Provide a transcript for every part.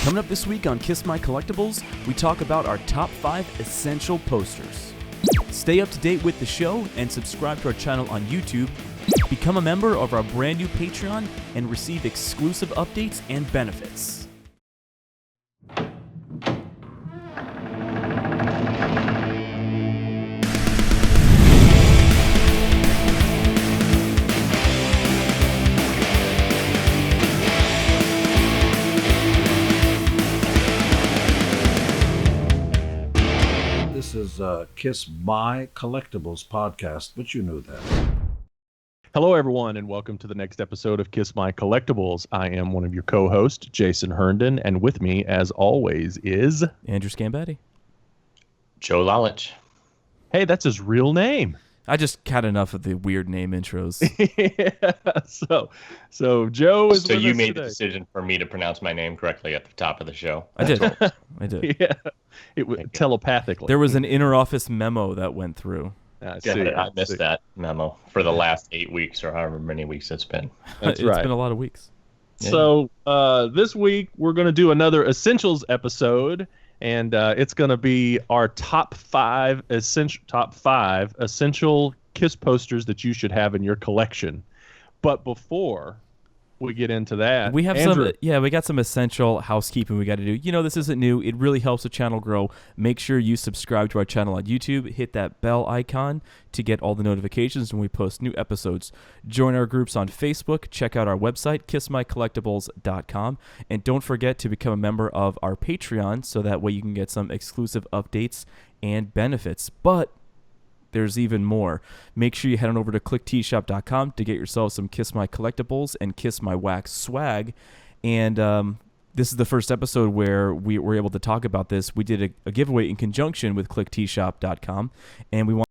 Coming up this week on Kiss My Collectibles, we talk about our top 5 essential posters. Stay up to date with the show and subscribe to our channel on YouTube. Become a member of our brand new Patreon and receive exclusive updates and benefits. This is Kiss My Collectibles podcast, but you knew that. Hello, everyone, and welcome to the next episode of Kiss My Collectibles. I am one of your co-hosts, Jason Herndon, and with me, as always, is... Andrew Scambetti. Joe Lalich. Hey, that's his real name. I just had enough of the weird name intros. Yeah, so Joe is So with you us made today. the decision for me to pronounce my name correctly at the top of the show. I did. I did. Yeah, it was telepathically. There was an inter-office memo that went through. I Yeah, see, I missed see. that memo for the last 8 weeks or however many weeks it's been. That's It's right. been a lot of weeks. So this week we're going to do another Essentials episode, and it's going to be our top five essential Kiss posters that you should have in your collection. But before we get into that, We have Andrew, we got some essential housekeeping we got to do. You know, this isn't new. It really helps the channel grow. Make sure you subscribe to our channel on YouTube. Hit that bell icon to get all the notifications when we post new episodes. Join our groups on Facebook. Check out our website, kissmycollectibles.com. And don't forget to become a member of our Patreon so that way you can get some exclusive updates and benefits. But there's even more. Make sure you head on over to clicktshop.com to get yourself some Kiss My Collectibles and Kiss My Wax swag. And this is the first episode where we were able to talk about this. We did a giveaway in conjunction with clicktshop.com, and we want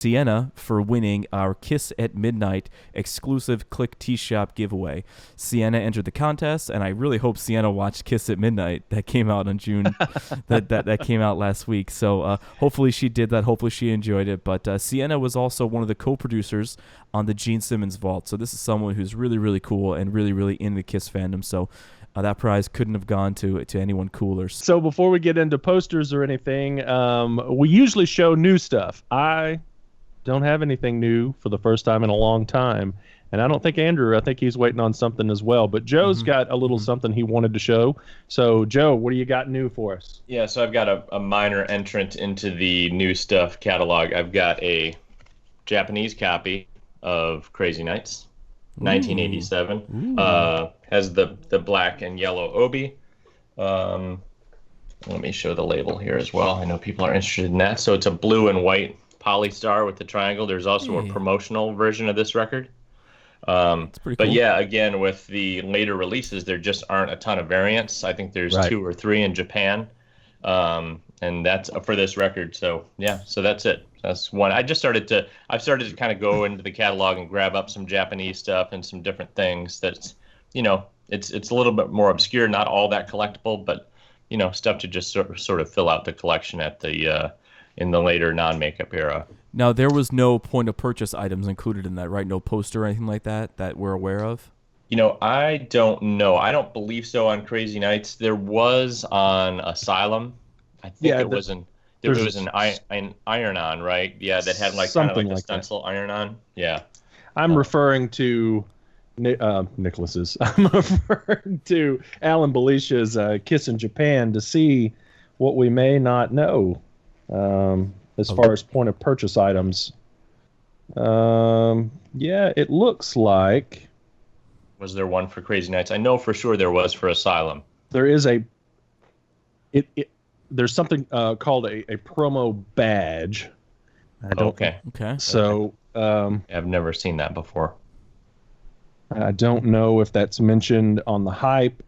Sienna for winning our Kiss at Midnight exclusive Click T Shop giveaway. Sienna entered the contest, and I really hope Sienna watched Kiss at Midnight. That came out on June. that came out last week. So hopefully she did that. Hopefully she enjoyed it. But Sienna was also one of the co-producers on the Gene Simmons Vault. So this is someone who's really, really cool and really, really in the Kiss fandom. So that prize couldn't have gone to anyone cooler. So before we get into posters or anything, we usually show new stuff. I don't have anything new for the first time in a long time, and I don't think Andrew. I think he's waiting on something as well. But Joe's got a little something he wanted to show. So Joe, what do you got new for us? Yeah, so I've got a minor entrant into the new stuff catalog. I've got a Japanese copy of Crazy Nights, 1987. Has the black and yellow obi. Let me show the label here as well. I know people are interested in that. So it's a blue and white Polystar with the triangle. There's also a promotional version of this record. It's pretty cool. But yeah, again, with the later releases, there just aren't a ton of variants. I think there's 2 or 3 in Japan. And that's for this record. So yeah, so that's it. That's one. I've started to kind of go into the catalog and grab up some Japanese stuff and some different things that's, it's a little bit more obscure, not all that collectible, but stuff to just sort of fill out the collection at the in the later non-makeup era. Now, there was no point of purchase items included in that, right? No poster or anything like that we're aware of? I don't know. I don't believe so on Crazy Nights. There was on Asylum. I think there was an iron-on, right? Yeah, that had kind of like a stencil iron-on. Yeah. I'm referring to Nicholas's. I'm referring to Alan Belicia's Kiss in Japan to see what we may not know. As far as point of purchase items, yeah, it looks like. Was there one for Crazy Nights? I know for sure there was for Asylum. There is there's something called a promo badge. Okay. So I've never seen that before. I don't know if that's mentioned on the hype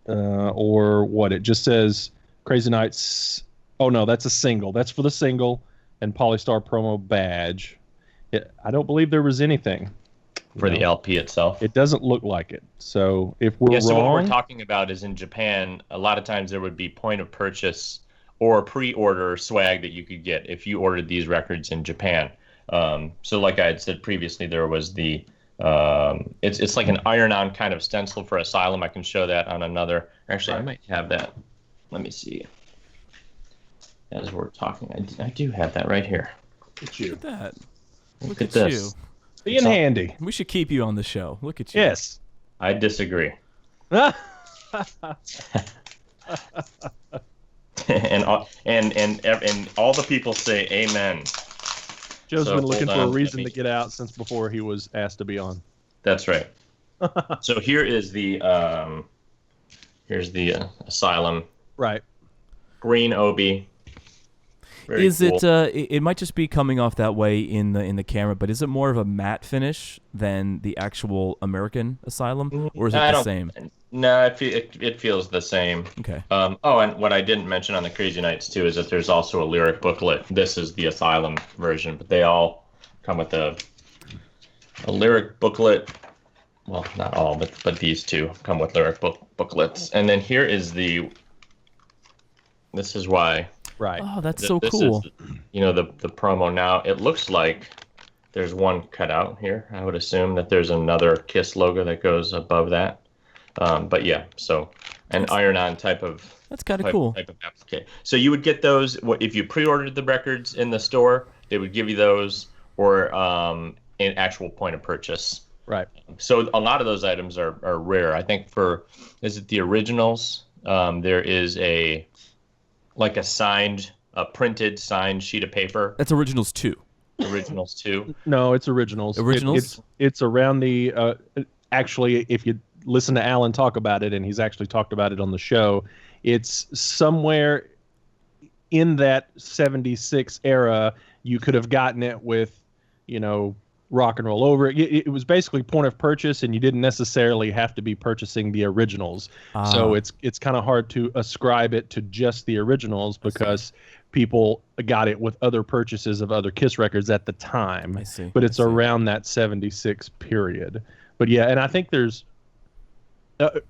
or what. It just says Crazy Nights. Oh, no, that's a single. That's for the single and Polystar promo badge. I don't believe there was anything. For the LP itself? It doesn't look like it. So if we're wrong... So what we're talking about is in Japan, a lot of times there would be point of purchase or pre-order swag that you could get if you ordered these records in Japan. So like I had said previously, there was the It's like an iron-on kind of stencil for Asylum. I can show that on another. Actually, I might have that. Let me see. As we're talking, I do have that right here. Look at you. Look at that. Look at this. you. Being handy. We should keep you on the show. Look at you. Yes. I disagree. and all the people say amen. Joe's So, been looking hold for a on, reason let me- to get out since before he was asked to be on. That's right. So here is the Asylum Right. green obi. Very Is cool. it might just be coming off that way in the camera, but is it more of a matte finish than the actual American Asylum, or is it I the don't- same? No, it feels the same. Okay. And what I didn't mention on the Crazy Nights too is that there's also a lyric booklet. This is the Asylum version, but they all come with a lyric booklet. Well, not all, but these two come with lyric booklets. And then here is this is why. Right. Oh, that's This so cool. is, the promo now. It looks like there's one cut out here. I would assume that there's another KISS logo that goes above that. But yeah, so an iron-on type of That's kind of cool. type of application. So you would get those if you pre-ordered the records in the store. They would give you those, or an actual point of purchase. Right. So a lot of those items are rare. I think is it the originals? There is a printed signed sheet of paper. That's Originals 2. Originals too. No, it's originals. Originals? It's around the. Actually, if you listen to Alan talk about it, and he's actually talked about it on the show, it's somewhere in that '76 era. You could have gotten it with, Rock and Roll Over. It was basically point of purchase, and you didn't necessarily have to be purchasing the originals. So it's kind of hard to ascribe it to just the originals because people got it with other purchases of other KISS records at the time. I see. But it's I see. around that '76 period. But yeah, and I think there's.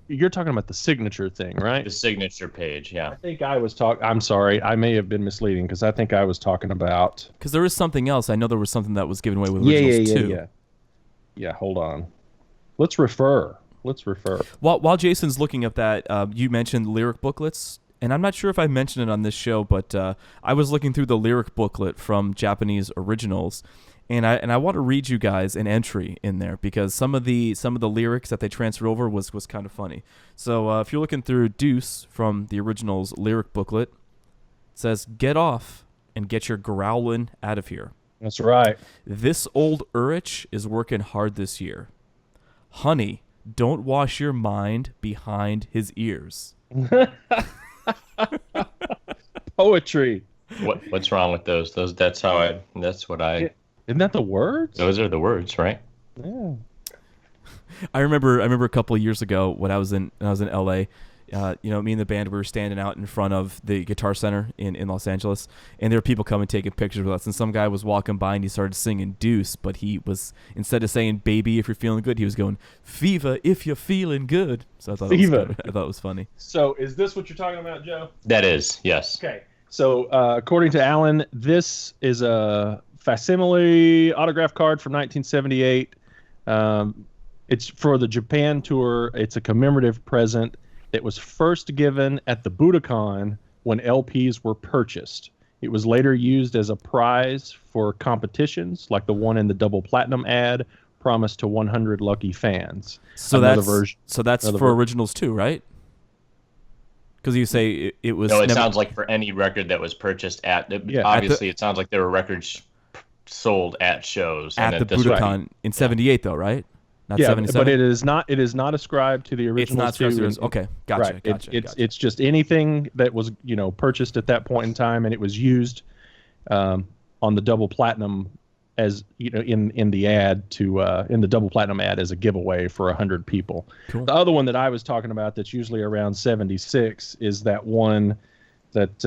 You're talking about the signature thing, right? The signature page, yeah. I think I was talking. I'm sorry, I may have been misleading because I think I was talking about. Because there is something else. I know there was something that was given away with Originals 2. Yeah, hold on. Let's refer. While Jason's looking up that, you mentioned lyric booklets, and I'm not sure if I mentioned it on this show, but I was looking through the lyric booklet from Japanese Originals, and I want to read you guys an entry in there because some of the lyrics that they transferred over was kind of funny. So if you're looking through Deuce from the Originals lyric booklet, it says, "Get off and get your growlin' out of here. That's right. This old Urich is working hard this year. Honey, don't wash your mind behind his ears." Poetry. What's wrong with those? That's what I. Isn't that the words? Those are the words, right? Yeah. I remember a couple of years ago when I was in LA. Me and the band, we were standing out in front of the Guitar Center in Los Angeles, and there were people coming taking pictures with us. And some guy was walking by and he started singing Deuce, but he was, instead of saying "baby if you're feeling good," he was going "fever if you're feeling good." So I thought it was funny. So is this what you're talking about, Joe? That is, yes. Okay. So according to Alan, this is a facsimile autograph card from 1978. It's for the Japan tour. It's a commemorative present that was first given at the Budokan when LPs were purchased. It was later used as a prize for competitions like the one in the double platinum ad promised to 100 lucky fans. So Another that's version. So that's Another for ver- Originals too, right? Because you say it was. No, it never- sounds like for any record that was purchased Yeah, obviously it sounds like there were records sold at shows. at and the that this- Budokan in '78, though, right? Not Yeah, 77. but it is not. It is not ascribed to the It's original. not Stress. Okay, gotcha, Right. gotcha. It's just anything that was purchased at that point in time, and it was used on the double platinum as in the ad in the double platinum ad as a giveaway for 100 people. Cool. The other one that I was talking about that's usually around 76 is that one that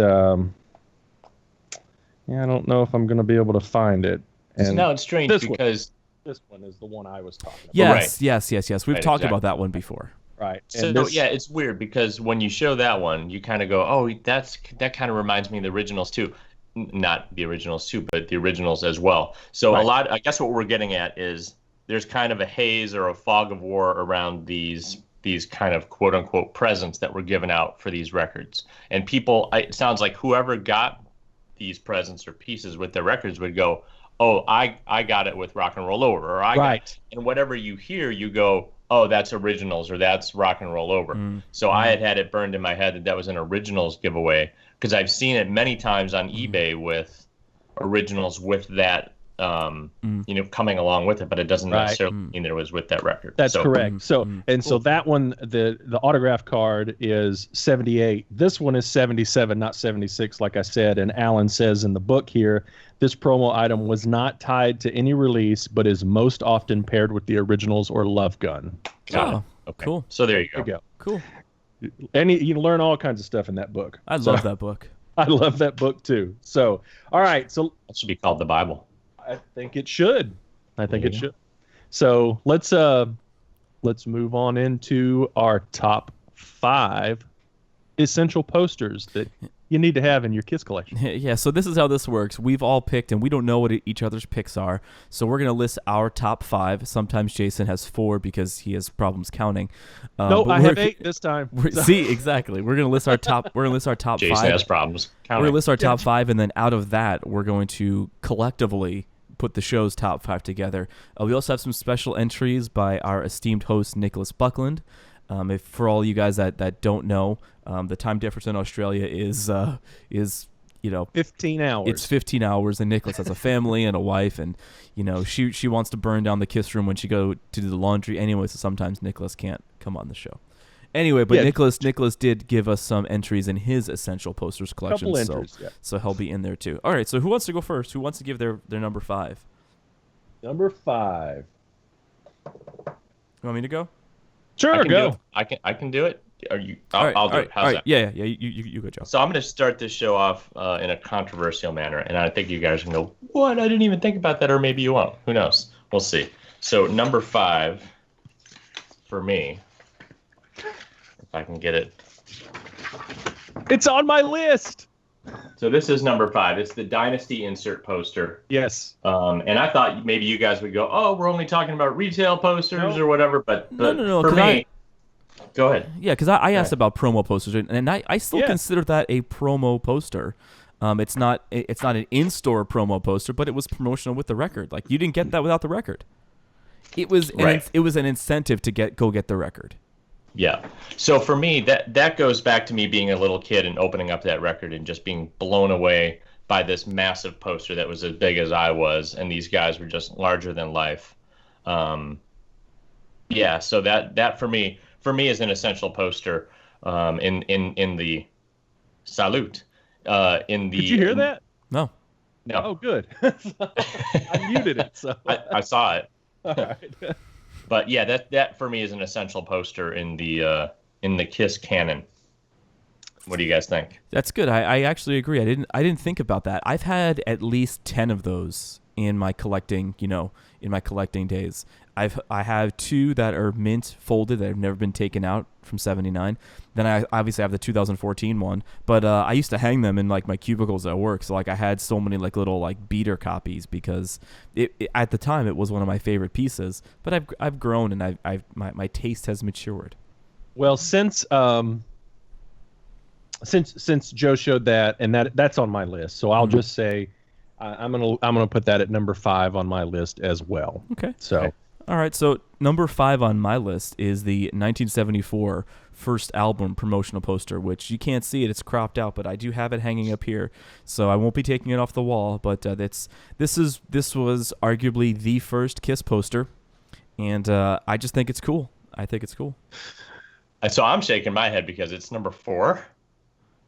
I don't know if I'm going to be able to find it. And No, it's strange this one. because this one is the one I was talking about. Yes. We've Right, talked exactly. about that one before. Right. so And this- yeah, it's weird because when you show that one, you kind of go, "Oh, that kind of reminds me of the originals too." Not the originals too, but the originals as well. So Right. I guess what we're getting at is there's kind of a haze or a fog of war around these kind of quote unquote presents that were given out for these records. And people, it sounds like whoever got these presents or pieces with their records would go, oh, I got it with Rock and Roll Over, or I got it. And whatever you hear, you go, oh, that's originals, or that's Rock and Roll Over. So I had it burned in my head that was an originals giveaway, because I've seen it many times on eBay with originals with that coming along with it, but it doesn't necessarily mean that it was with that record. That's correct. So so that one, the autograph card is 78. This one is 77, not 76, like I said. And Alan says in the book here, this promo item was not tied to any release, but is most often paired with the originals or Love Gun. Got it. Okay. Cool. So there you go. There you go. Cool. And you learn all kinds of stuff in that book. I love that book. I love that book too. So, all right. So it should be called the Bible. I think it should. So let's move on into our top 5 essential posters that you need to have in your KISS collection. Yeah, so this is how this works. We've all picked, and we don't know what each other's picks are. So we're going to list our top 5. Sometimes Jason has 4 because he has problems counting. No, I have 8 this time. See, exactly. We're going to list our top. We're going to list our top Jason 5. Has problems counting. We're going to list our top 5, and then out of that, we're going to collectively put the show's top 5 together. We also have some special entries by our esteemed host Nicholas Buckland. If for all you guys that don't know, the time difference in Australia is 15 hours. It's 15 hours, and Nicholas has a family and a wife, and she wants to burn down the KISS room when she go to do the laundry anyway. So sometimes Nicholas can't come on the show. Anyway, but Nicholas did give us some entries in his essential posters collection, so he'll be in there too. All right, so who wants to go first? Who wants to give their number 5? Number 5. You want me to go? Sure, go. I can do it. Are you? I'll do it. How's that? Yeah. You go, Joe. So I'm going to start this show off in a controversial manner, and I think you guys can go, what? I didn't even think about that, or maybe you won't. Who knows? We'll see. So number 5 for me, if I can get it. It's on my list. So this is number 5. It's the Dynasty insert poster. Yes. And I thought maybe you guys would go, oh, we're only talking about retail posters or whatever. But no, for me, go ahead. Yeah, because I asked about promo posters, and I still consider that a promo poster. It's not an in-store promo poster, but it was promotional with the record. Like, you didn't get that without the record. It was an incentive to go get the record. Yeah. So for me, that goes back to me being a little kid and opening up that record and just being blown away by this massive poster that was as big as I was, and these guys were just larger than life. So that for me is an essential poster in the Salute. Did you hear that? No. Oh, good. I muted it. So I saw it. All right. But yeah, that for me is an essential poster in the KISS canon. What do you guys think? That's good. I actually agree. I didn't think about that. I've had at least 10 of those in my collecting days. I have 2 that are mint folded that have never been taken out from @79. Then I obviously have the 2014 one, but I used to hang them in like my cubicles at work. So like I had so many like little like beater copies because it at the time it was one of my favorite pieces. But I've grown and my taste has matured. Well, since Joe showed that, and that's on my list, so I'll just say I'm gonna put that at number 5 on my list as well. Okay. So. Okay. All right, so number 5 on my list is the 1974 first album promotional poster, which you can't see it; it's cropped out, but I do have it hanging up here, so I won't be taking it off the wall. But this was arguably the first KISS poster, and I just think it's cool. I think it's cool. So I'm shaking my head because it's number 4.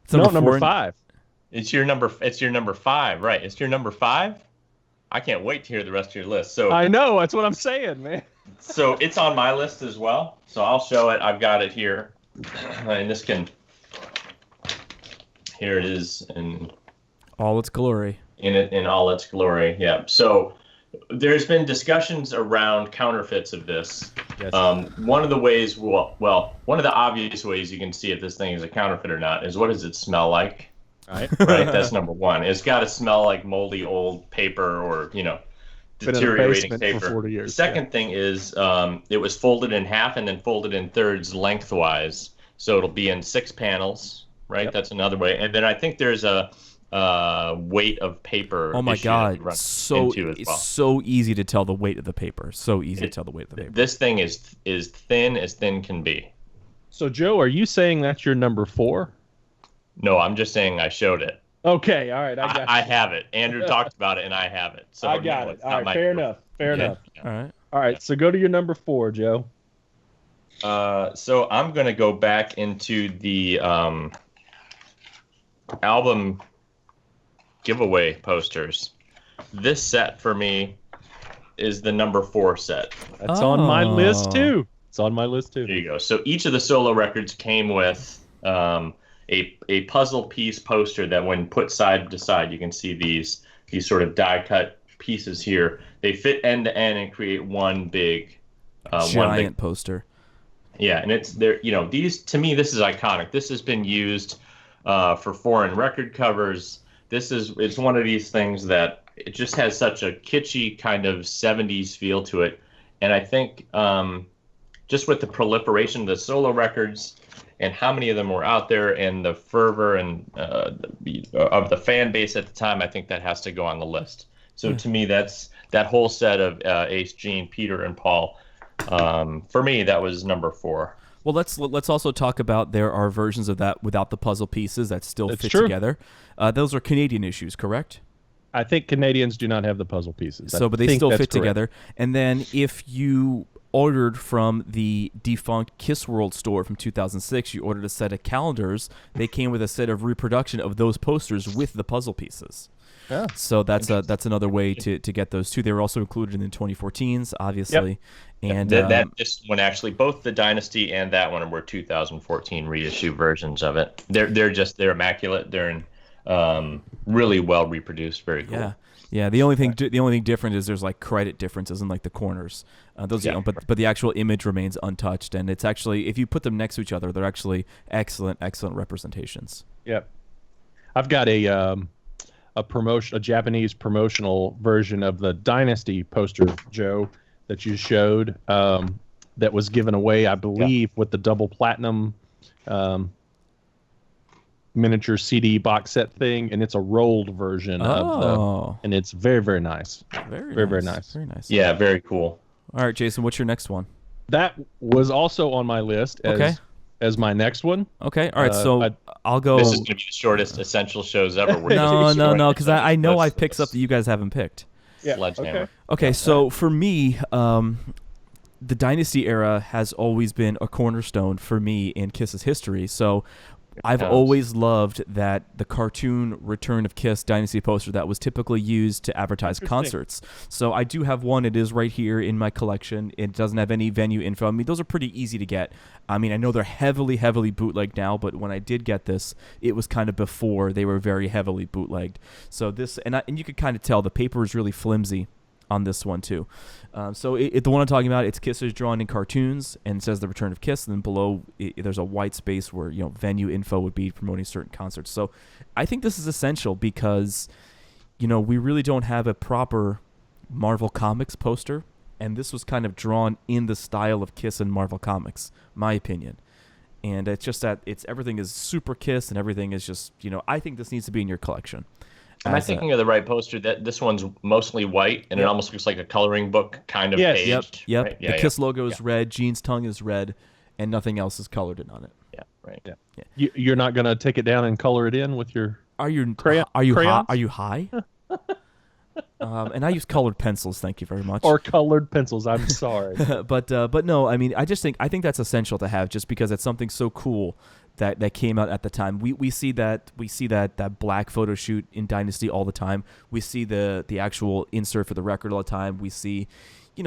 It's number number 5. It's your number 5, right? It's your number 5. I can't wait to hear the rest of your list. So I know, that's what I'm saying, man. So it's on my list as well. So I'll show it. I've got it here, and here it is in all its glory. In all its glory, yeah. So there's been discussions around counterfeits of this. Yes. One of the ways, one of the obvious ways you can see if this thing is a counterfeit or not is what does it smell like? Right. Right. That's number 1. It's got to smell like moldy old paper or Been in a deteriorating basement paper. for 40 years. The second thing is it was folded in half and then folded in thirds lengthwise, so it'll be in 6 panels, right? Yep. That's another way. And then I think there's a weight of paper. Oh my issue that God! runs So into as well. so easy to tell the weight of the paper. So easy to tell the weight of the paper. This thing is thin as thin can be. So, Joe, are you saying that's your number 4? No, I'm just saying I showed it. Okay, all right, I got I have it. Andrew talked about it, and I have it. So I got no, it. it's All not right, my fair number. enough. Fair enough. All right. All right, so go to your number 4, Joe. So I'm going to go back into the album giveaway posters. This set for me is the number 4 set. That's on my list Oh. too. It's on my list too. There you go. So each of the solo records came with a puzzle piece poster that, when put side to side, you can see these sort of die cut pieces here. They fit end to end and create one big Giant poster. Yeah, and it's there. You know, these, to me, this is iconic. This has been used for foreign record covers. It's one of these things that it just has such a kitschy kind of 70s feel to it. And I think just with the proliferation of the solo records and how many of them were out there and the fervor and of the fan base at the time, I think that has to go on the list. So to me, that's that whole set of Ace, Gene, Peter, and Paul. For me, that was number 4. Well, let's also talk about there are versions of that without the puzzle pieces that still That's fit true. together. Those are Canadian issues, correct? I think Canadians do not have the puzzle pieces. So, but they think still that's fit correct. together. And then if you ordered from the defunct Kiss World store from 2006, you ordered a set of calendars. They came with a set of reproduction of those posters with the puzzle pieces. Yeah. So that's another way to get those too. They were also included in 2014s, obviously. And This one actually, both the Dynasty and that one were 2014 reissue versions of it. They're immaculate. They're in, really well reproduced. Very cool. Yeah. The only thing different is there's like credit differences in like the corners. Those, Yeah. but the actual image remains untouched, and it's actually, if you put them next to each other, they're actually excellent representations. Yep. I've got a Japanese promotional version of the Dynasty poster, Joe, that you showed, that was given away, I believe, with the double platinum miniature CD box set thing, and it's a rolled version and it's very, very nice. Very nice. Very nice. Yeah, very cool. All right, Jason, what's your next one? That was also on my list as my next one. Okay. All right. So I'll go. This is going to be the shortest Essential shows ever. No, because I know I've picked stuff that you guys haven't picked. Sledgehammer. Okay, so for me, the Dynasty era has always been a cornerstone for me in Kiss's history. So I've always loved that the cartoon Return of Kiss Dynasty poster that was typically used to advertise concerts. So I do have one. It is right here in my collection. It doesn't have any venue info. I mean, those are pretty easy to get. I mean, I know they're heavily bootlegged now, but when I did get this, it was kind of before they were very heavily bootlegged. So this, and you could kind of tell the paper is really flimsy on this one too. So the one I'm talking about, it's Kiss is drawn in cartoons and it says the Return of Kiss, and then below there's a white space where venue info would be promoting certain concerts. So I think this is essential because we really don't have a proper Marvel Comics poster, and this was kind of drawn in the style of Kiss and Marvel Comics, my opinion. And it's just that everything is super Kiss and everything is just I think this needs to be in your collection. Am I thinking of the right poster? That this one's mostly white, and it almost looks like a coloring book kind of page. Yep. Right? The Kiss logo is red, Gene's tongue is red, and nothing else is colored in on it. Yeah, right. Yeah. You're not gonna take it down and color it in with your crayons? Are you high? And I use colored pencils. Thank you very much. or colored pencils? I'm sorry. but no, I mean, I think that's essential to have, just because it's something so cool that came out at the time. We see that black photo shoot in Dynasty all the time. We see the actual insert for the record all the time. We see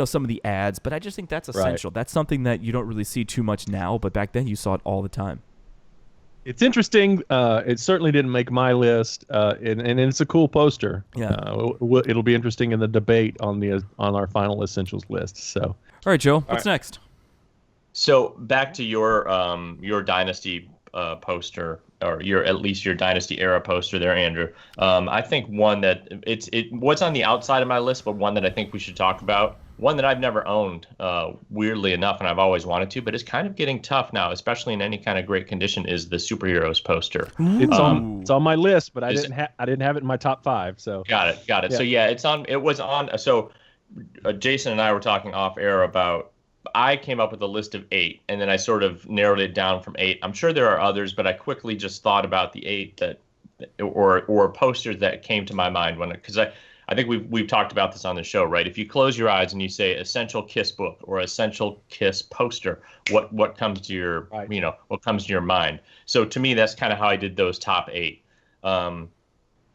some of the ads, but I just think that's essential. Right. That's something that you don't really see too much now, but back then you saw it all the time. It's interesting. It certainly didn't make my list, and it's a cool poster. Yeah, it'll be interesting in the debate on our final essentials list. So, all right, Joe, what's next? So back to your Dynasty poster, or at least your Dynasty era poster there, Andrew. I think one that what's on the outside of my list, but one that I think we should talk about. One that I've never owned, weirdly enough, and I've always wanted to, but it's kind of getting tough now, especially in any kind of great condition, is the Superheroes poster. It's on my list, but I didn't have it in my top 5. So got it. Yeah. So yeah, it was on. So Jason and I were talking off air about. I came up with a list of 8, and then I sort of narrowed it down from 8. I'm sure there are others, but I quickly just thought about the 8 that, or posters that came to my mind because I think we've talked about this on the show, right? If you close your eyes and you say essential Kiss book or essential Kiss poster, what comes to your what comes to your mind? So to me, that's kind of how I did those top 8.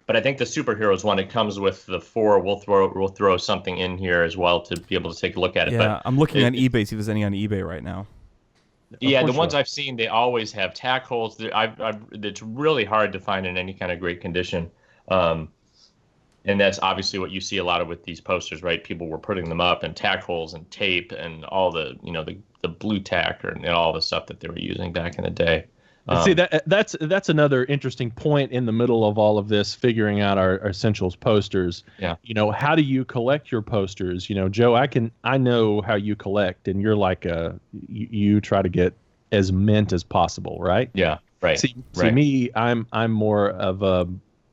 But I think the Superheroes one, it comes with the 4. We'll throw something in here as well to be able to take a look at it. Yeah, but I'm looking on eBay, see if there's any on eBay right now. Yeah, the ones I've seen, they always have tack holes. It's really hard to find in any kind of great condition. And that's obviously what you see a lot of with these posters, right? People were putting them up and tack holes and tape and all the the blue tack and all the stuff that they were using back in the day. See, that's another interesting point in the middle of all of this, figuring out our essentials posters. Yeah. How do you collect your posters? Joe, I know how you collect, and you're like you try to get as mint as possible, right? Yeah. Right. See right. Me, I'm more of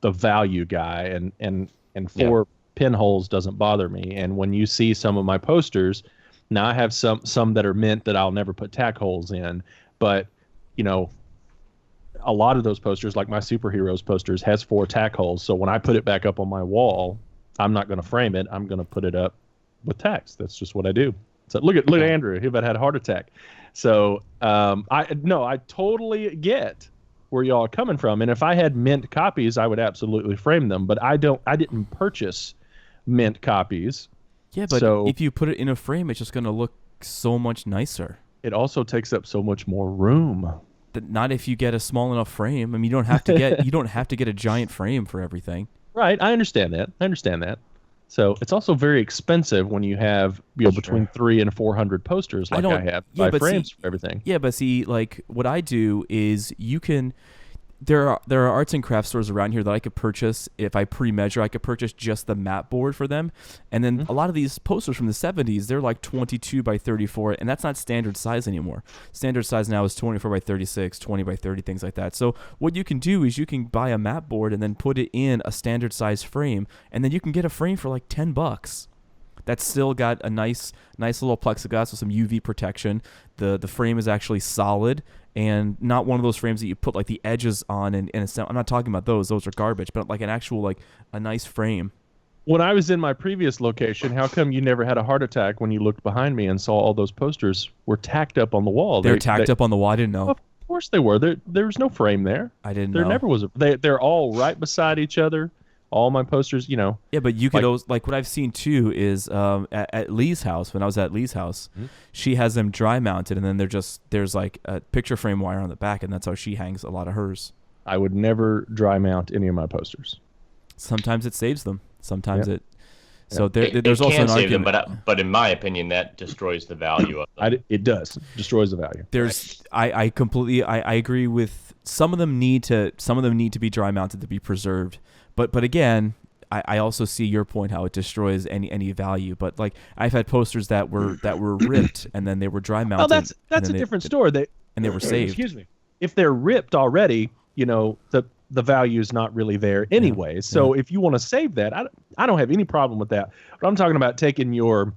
the value guy, and 4 pinholes doesn't bother me. And when you see some of my posters, now I have some that are mint that I'll never put tack holes in, but a lot of those posters, like my Superheroes posters, has 4 tack holes. So when I put it back up on my wall, I'm not going to frame it. I'm going to put it up with tacks. That's just what I do. So look at Andrew. He about had a heart attack. So I totally get where y'all are coming from. And if I had mint copies, I would absolutely frame them. But I didn't purchase mint copies. Yeah, but if you put it in a frame, it's just going to look so much nicer. It also takes up so much more room. Not if you get a small enough frame. I mean, you don't have to get a giant frame for everything. Right. I understand that. So it's also very expensive when you have between 300 and 400 posters like I have. Yeah, by frames for everything. Yeah, but see, like what I do is there are arts and crafts stores around here that I could purchase. If I pre-measure, I could purchase just the mat board for them. And then a lot of these posters from the 70s, they're like 22 by 34, and that's not standard size anymore. Standard size now is 24 by 36, 20 by 30, things like that. So what you can do is you can buy a mat board and then put it in a standard size frame, and then you can get a frame for like $10. That's still got a nice little plexiglass with some UV protection. The frame is actually solid and not one of those frames that you put like the edges on and I'm not talking about those are garbage, but like an actual like a nice frame. When I was in my previous location, how come you never had a heart attack when you looked behind me and saw all those posters were tacked up on the wall? They're tacked up on the wall. I didn't know. Of course they were. There was no frame there. I didn't know. There never was. They're all right beside each other. All my posters, Yeah, but you could always, like what I've seen too is at Lee's house, when I was at Lee's house, she has them dry mounted, and then there's like a picture frame wire on the back, and that's how she hangs a lot of hers. I would never dry mount any of my posters. Sometimes it saves them. Sometimes Yep. So there's also an argument. but in my opinion, that destroys the value of them. It does. It destroys the value. I completely agree with some of them need to be dry mounted to be preserved. But again, I also see your point how it destroys any value. But like I've had posters that were ripped and then they were dry mounted. Well, that's a different story. And they were saved. Excuse me. If they're ripped already, the value is not really there anyway. So if you want to save that, I don't have any problem with that. But I'm talking about taking your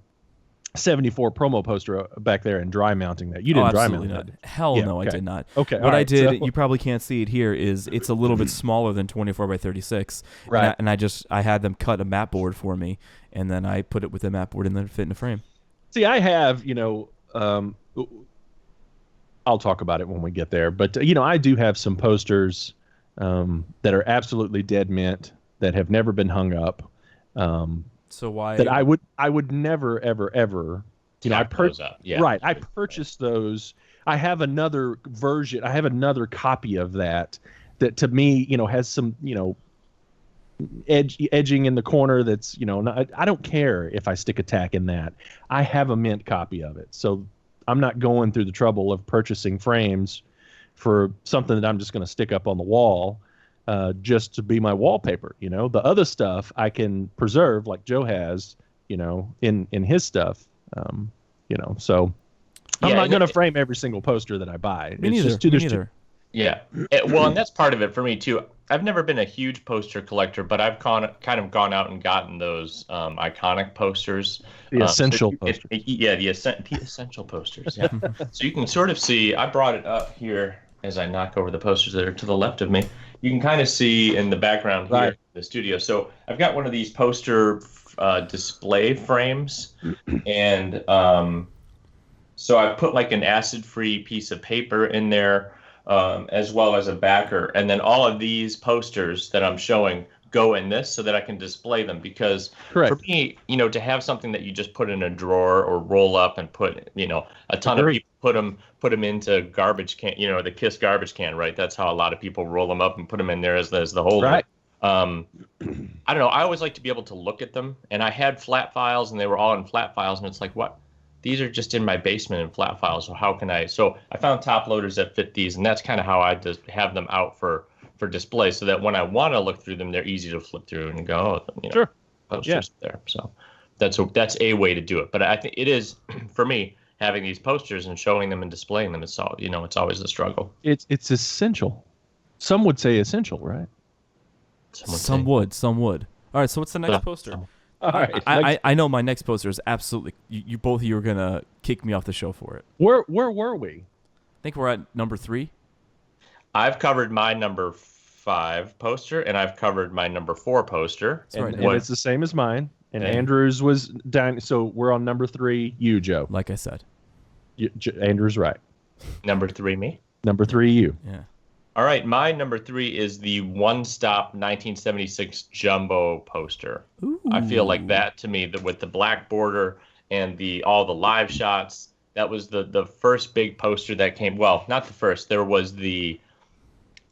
74 promo poster back there and dry mounting that. You didn't dry mount that. Hell no, okay. I did not. Okay. What I did, you probably can't see it here, is it's a little bit smaller than 24 by 36. Right. And I had them cut a mat board for me, and then I put it with the mat board and then it fit in the frame. See, I have, I'll talk about it when we get there, but I do have some posters that are absolutely dead mint that have never been hung up. So why that I would never ever I purchased those. I have another version. I have another copy of that to me has some edging in the corner that's I don't care if I stick a tack in that. I have a mint copy of it, so I'm not going through the trouble of purchasing frames for something that I'm just going to stick up on the wall, just to be my wallpaper. You know, the other stuff I can preserve, like Joe has, you know, in his stuff. You know, so I'm not going to frame every single poster that I buy. Me neither. Yeah. Well, and that's part of it for me too. I've never been a huge poster collector, but I've kind of gone out and gotten those iconic posters. The essential posters. The essential posters. Yeah. So you can sort of see, I brought it up here as I knock over the posters that are to the left of me. You can kind of see in the background here in the studio. So I've got one of these poster display frames, and so I put like an acid-free piece of paper in there, as well as a backer, and then all of these posters that I'm showing go in this so that I can display them. Because for me, you know, to have something that you just put in a drawer or roll up and put, you know, a ton of people put them into garbage can, you know, the KISS garbage can, right? That's how a lot of people roll them up and put them in there as the holder. Right. I don't know. I always like to be able to look at them, and I had flat files, and they were all in flat files, and it's like, what? These are just in my basement in flat files. So how can I? So I found top loaders that fit these, and that's kind of how I just have them out for display, so that when I want to look through them, they're easy to flip through and go, oh, you know, posters there. So that's a way to do it. But I think it is, for me, having these posters and showing them and displaying them. It's all, you know, it's always a struggle. It's essential. Some would say essential, right? Some would. All right. So what's the next poster? All right. I know my next poster is absolutely. You both of you are gonna kick me off the show for it. Where were we? I think we're at number 3. I've covered my number 5 poster, and I've covered my number 4 poster. And it's the same as mine. And Andrew's was down. So we're on number 3. You, Joe. Like I said, Andrew's right. Number 3, me. Number 3, you. Yeah. All right, my number 3 is the One Stop 1976 jumbo poster. Ooh. I feel like that, to me, with the black border and all the live shots, that was the first big poster that came. Well, not the first. There was the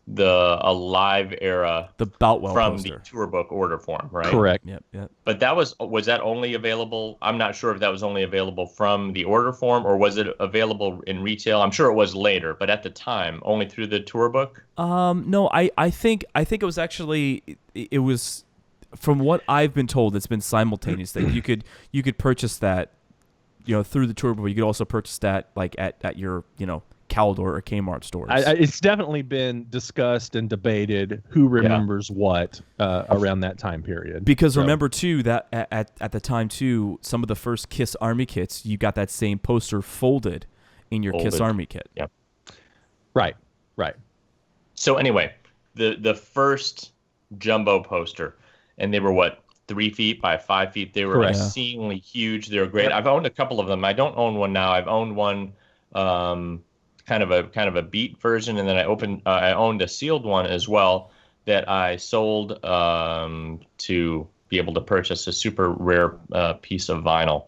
Alive era, the Boutwell from poster. the tour book order form, right? Correct. Yep. But that was that only available? I'm not sure if that was only available from the order form, or was it available in retail? I'm sure it was later, but at the time, only through the tour book. No, I think it was actually, it was, from what I've been told, it's been simultaneous that you could purchase that, you know, through the tour book. You could also purchase that like at your, you know, Caldor or Kmart stores. It's definitely been discussed and debated who remembers what around that time period. Because remember too that at the time too, some of the first KISS Army kits, you got that same poster folded in your KISS Army kit. Yep. Right. So anyway, the first jumbo poster, and they were 3 feet by 5 feet. They were exceedingly huge. They were great. I've owned a couple of them. I don't own one now. I've owned one. Kind of a beat version, and then I owned a sealed one as well that I sold to be able to purchase a super rare piece of vinyl.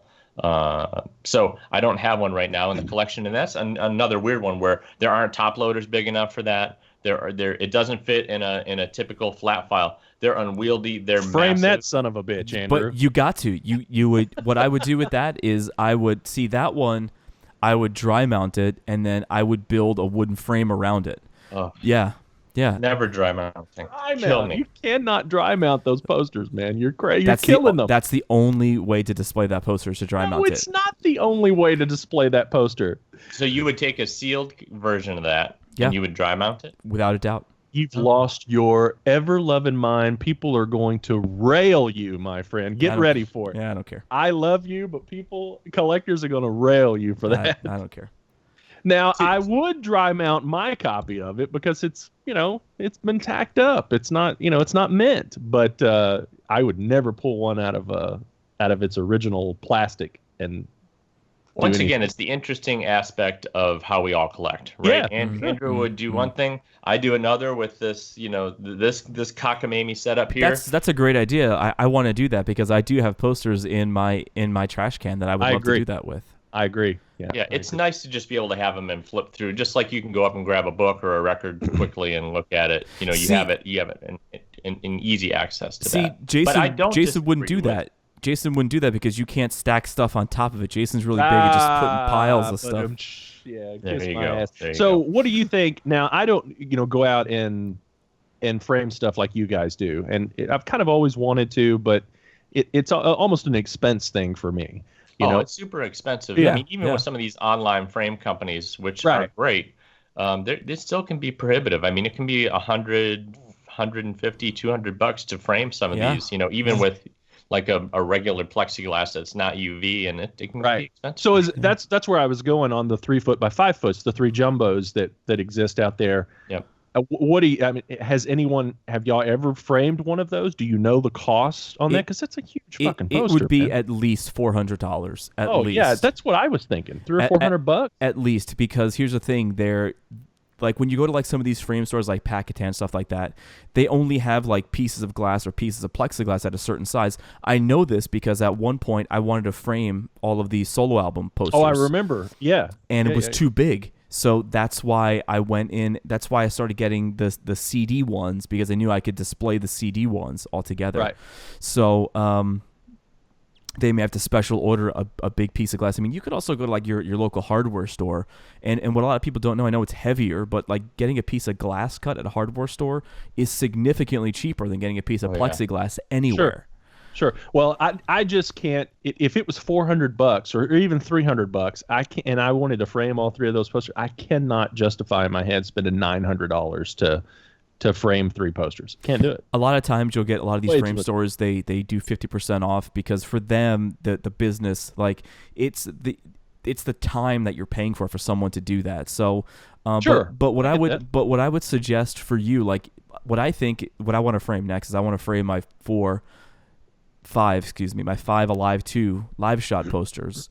So I don't have one right now in the collection, and that's another weird one where there aren't top loaders big enough for that. It doesn't fit in a typical flat file. They're unwieldy. They're frame massive. that son of a bitch, Andrew. But you got to you would what I would do with that is I would see that one. I would dry mount it, and then I would build a wooden frame around it. Oh. Yeah. Never dry mounting. Kill me. You cannot dry mount those posters, man. You're crazy. You're killing them. That's the only way to display that poster is to dry mount it. No, it's not the only way to display that poster. So you would take a sealed version of that, and you would dry mount it? Without a doubt. You've lost your ever-loving mind. People are going to rail you, my friend. Get ready for it. Yeah, I don't care. I love you, but collectors are going to rail you for that. I don't care. Now, I would dry mount my copy of it because it's, you know, it's been tacked up. It's not, you know, it's not mint. But I would never pull one out of its original plastic and. Once again, it's the interesting aspect of how we all collect, right? Yeah. And Andrew would do one thing, I do another with this, you know, this cockamamie setup here. That's a great idea. I want to do that because I do have posters in my trash can that I would love to do that with. I agree. Yeah, it's nice to just be able to have them and flip through, just like you can go up and grab a book or a record quickly and look at it. You know, you have it in easy access to that. Jason wouldn't do that. Jason wouldn't do that because you can't stack stuff on top of it. Jason's really big at just putting piles of stuff. Yeah, There kiss you my go. ass. There you So, go. what do you think? Now, I don't, go out and frame stuff like you guys do, and I've kind of always wanted to, but it's almost an expense thing for me. You know, It's super expensive. Yeah, I mean, even with some of these online frame companies, which are Right. great, they still can be prohibitive. I mean, it can be 150, $200 to frame some of Yeah. these, even with like a regular plexiglass that's not UV, and it can be right. expensive. So that's where I was going on the 3 foot by 5 foot, the three jumbos that exist out there. Yep. What do you? I mean, have y'all ever framed one of those? Do you know the cost on that? Because it's a huge fucking It poster. would be man. at least $400. At Oh least. yeah, that's what I was thinking. $300 or $400. At least, because here's the thing, like when you go to like some of these frame stores like Pakistan, stuff like that, they only have like pieces of glass or pieces of plexiglass at a certain size. I know this because at one point I wanted to frame all of these solo album posters. Oh, I remember. Yeah. And Yeah, it was yeah. too big. So that's why I went in. That's why I started getting the CD ones, because I knew I could display the CD ones all together. Right. So they may have to special order a big piece of glass. I mean, you could also go to like your local hardware store, and what a lot of people don't know, I know it's heavier, but like getting a piece of glass cut at a hardware store is significantly cheaper than getting a piece of plexiglass anywhere. Sure. Well, I just can't. If it was $400 or even $300, I can't. And I wanted to frame all three of those posters. I cannot justify in my head spending $900 to frame 3 posters. Can't do it. A lot of times you'll get a lot of these Way frame too- stores, they do 50% off, because for them the business, like it's the time that you're paying for someone to do that. So Sure. but what I get would that. but what I would suggest for you, like what I want to frame next is I want to frame my my 5 Alive 2 live shot posters.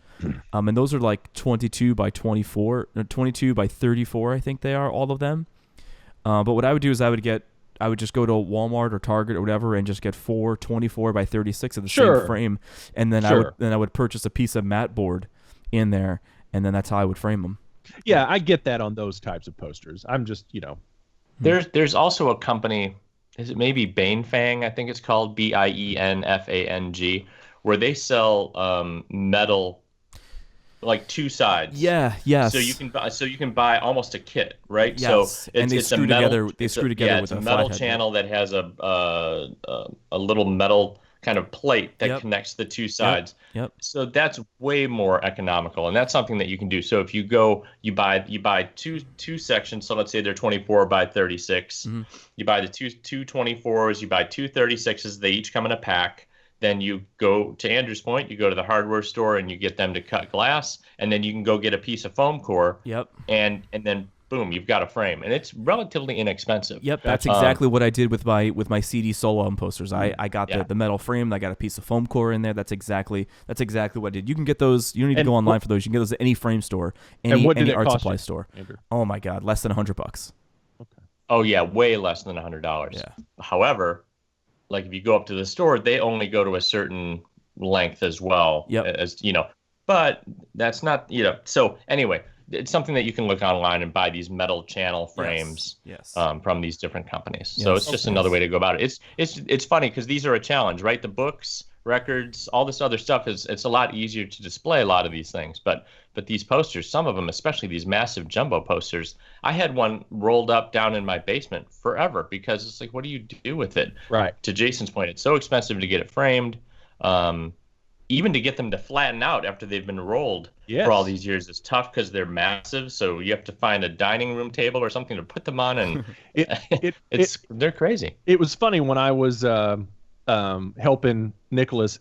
And those are like 22 by 24 or 22 by 34, I think they are, all of them. But what I would do is I would just go to Walmart or Target or whatever and just get 4 24 by 36 of the Sure. same frame, and then Sure. I would purchase a piece of mat board in there, and then that's how I would frame them. Yeah, I get that on those types of posters. I'm just, There's also a company, is it maybe Bainfang? I think it's called BIENFANG, where they sell metal, like 2 sides. Yeah, yes. So you can buy almost a kit, right? Yes, So and they screw together. They screw together with a a metal flathead. channel that has a little metal kind of plate that Yep. connects the 2 sides. Yep. So that's way more economical, and that's something that you can do. So if you go, you buy two sections. So let's say they're 24 by 36. Mm-hmm. You buy the two 24s. You buy 2 36s. They each come in a pack. Then you go to Andrew's point. You go to the hardware store and you get them to cut glass, and then you can go get a piece of foam core. Yep. And then boom, you've got a frame, and it's relatively inexpensive. Yep, that's exactly what I did with my CD solo album posters. I got the metal frame, I got a piece of foam core in there. That's exactly what I did. You can get those. You don't need to go online for those. You can get those at any frame store, any what did it art cost supply you, store. Andrew? Oh my God, less than $100. Oh yeah, way less than $100. Yeah. However, like if you go up to the store, they only go to a certain length as well. Yep. As but that's not So anyway, it's something that you can look online and buy these metal channel frames. Yes. From these different companies. So Yes. it's just another way to go about it. It's funny because these are a challenge, right? The books, records, all this other stuff it's a lot easier to display a lot of these things. But these posters, some of them, especially these massive jumbo posters, I had one rolled up down in my basement forever because it's like, what do you do with it? Right. To Jason's point, it's so expensive to get it framed. Even to get them to flatten out after they've been rolled Yes. for all these years is tough because they're massive. So you have to find a dining room table or something to put them on, and they're crazy. It was funny when I was helping Nicholas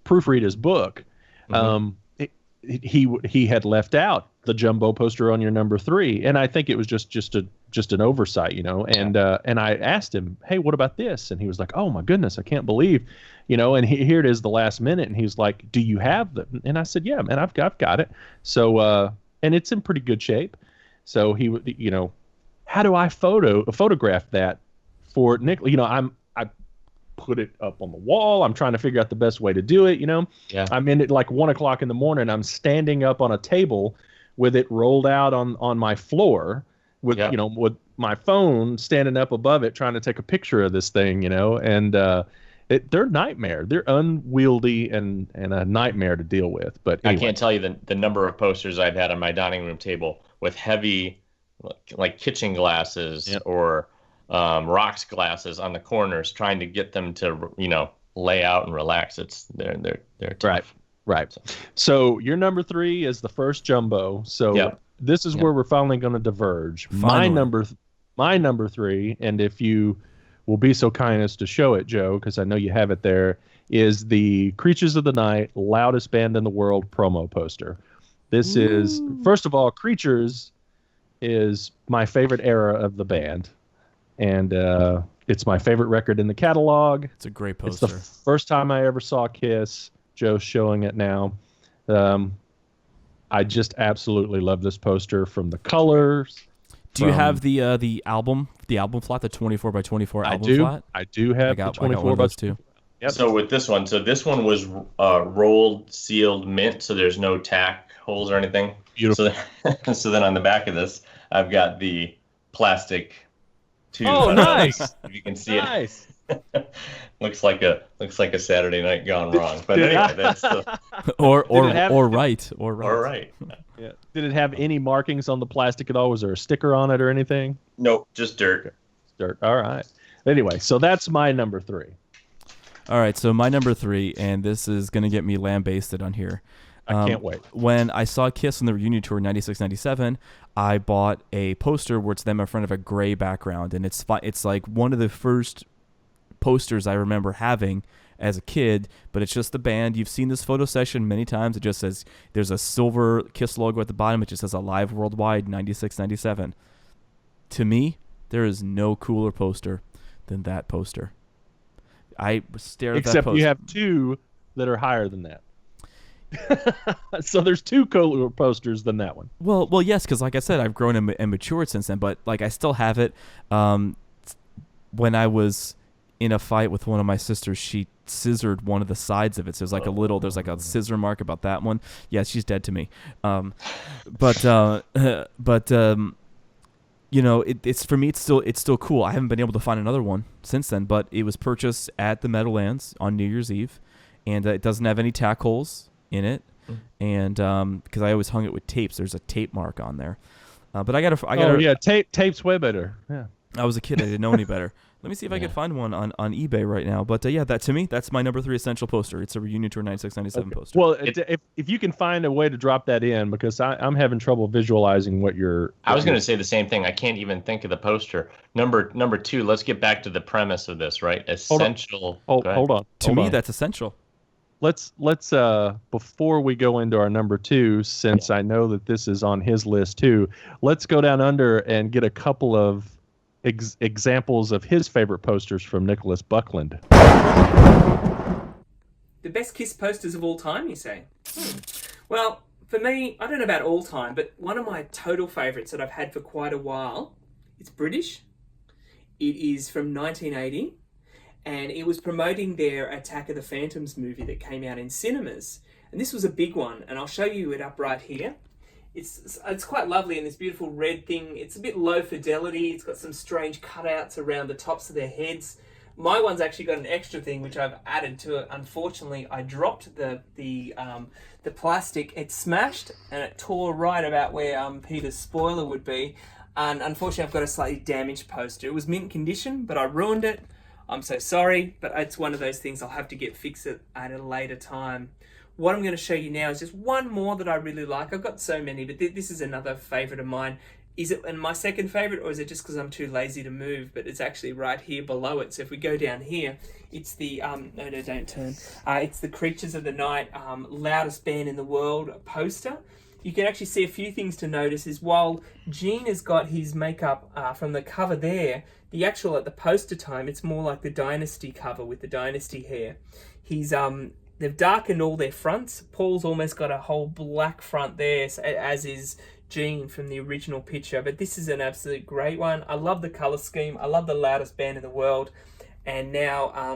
proofread his book. He had left out the jumbo poster on your number 3, and I think it was just an oversight, And I asked him, "Hey, what about this?" And he was like, "Oh my goodness, I can't believe." And here it is, the last minute, and he was like, "Do you have them?" And I said, "Yeah, man, I've got it." So, and it's in pretty good shape. So he would, how do I photograph that for Nick? I put it up on the wall. I'm trying to figure out the best way to do it. Yeah. I'm in it like 1 o'clock in the morning. I'm standing up on a table with it rolled out on my floor with, with my phone standing up above it, trying to take a picture of this thing, and they're nightmare. They're unwieldy and a nightmare to deal with. But anyway. I can't tell you the number of posters I've had on my dining room table with heavy, like kitchen glasses or rocks glasses on the corners, trying to get them to lay out and relax. They're tough. Right. So your number 3 is the first jumbo. So this is where we're finally going to diverge. Finally. My number 3, and if you will be so kind as to show it, Joe, because I know you have it there, is the Creatures of the Night Loudest Band in the World promo poster. This is, first of all, Creatures is my favorite era of the band, and it's my favorite record in the catalog. It's a great poster. It's the first time I ever saw Kiss. Joe's showing it now. I just absolutely love this poster, from the colors. Do you have the album flat, the 24x24 album flat? I do have the 24x2. Yep. So with this one, this one was rolled, sealed, mint, so there's no tack holes or anything. Beautiful. So then on the back of this, I've got the plastic tube. Oh, nice! If you can see nice. it. looks like a Saturday night gone wrong. But anyway, that's the... or right. Yeah. Did it have any markings on the plastic at all? Was there a sticker on it or anything? Nope, just dirt. Dirt. All right. Anyway, so that's my number 3. All right, so my number 3, and this is going to get me lambasted on here. I can't wait. When I saw Kiss on the reunion tour 96-97, I bought a poster where it's them in front of a gray background, and it's like one of the first posters I remember having as a kid, but it's just the band. You've seen this photo session many times. It just says, there's a silver Kiss logo at the bottom. It just says Alive Worldwide 96-97. To me, there is no cooler poster than that poster. I stare at that poster. Except you have 2 that are higher than that. So there's 2 cooler posters than that one. Well, yes, because like I said, I've grown and matured since then, but like I still have it. When I was in a fight with one of my sisters, she scissored one of the sides of it. So there's like a scissor mark about that one. Yeah, she's dead to me. It's for me. It's still cool. I haven't been able to find another one since then, but it was purchased at the Meadowlands on New Year's Eve, and it doesn't have any tack holes in it, and because I always hung it with tapes. There's a tape mark on there, but I got tape's way better. Yeah, I was a kid. I didn't know any better. Let me see if I could find one on eBay right now. But that to me, that's my number 3 essential poster. It's a reunion tour 96-97 poster. Well, if you can find a way to drop that in, because I'm having trouble visualizing what you're. I was going to say the same thing. I can't even think of the poster. Number 2. Let's get back to the premise of this, right? Essential. Hold on. To me, that's essential. Let's before we go into our number 2, since I know that this is on his list too, let's go down under and get a couple of examples of his favorite posters from Nicholas Buckland. The best Kiss posters of all time, you say? Well, for me, I don't know about all time, but one of my total favourites that I've had for quite a while, it's British. It is from 1980, and it was promoting their Attack of the Phantoms movie that came out in cinemas. And this was a big one, and I'll show you it up right here. It's quite lovely in this beautiful red thing. It's a bit low fidelity. It's got some strange cutouts around the tops of their heads. My one's actually got an extra thing which I've added to it. Unfortunately, I dropped the plastic. It smashed and it tore right about where Peter's spoiler would be. And unfortunately, I've got a slightly damaged poster. It was mint condition, but I ruined it. I'm so sorry, but it's one of those things I'll have to get fixed at a later time. What I'm going to show you now is just one more that I really like. I've got so many, but this is another favourite of mine. Is it my second favourite, or is it just because I'm too lazy to move? But it's actually right here below it. So if we go down here, it's the no, don't turn. It's the Creatures of the Night Loudest Band in the World poster. You can actually see a few things to notice. Is while Gene has got his makeup from the cover there, the actual at the poster time, it's more like the Dynasty cover with the Dynasty hair. They've darkened all their fronts. Paul's almost got a whole black front there, as is Gene from the original picture. But this is an absolute great one. I love the colour scheme. I love the Loudest Band in the World. And now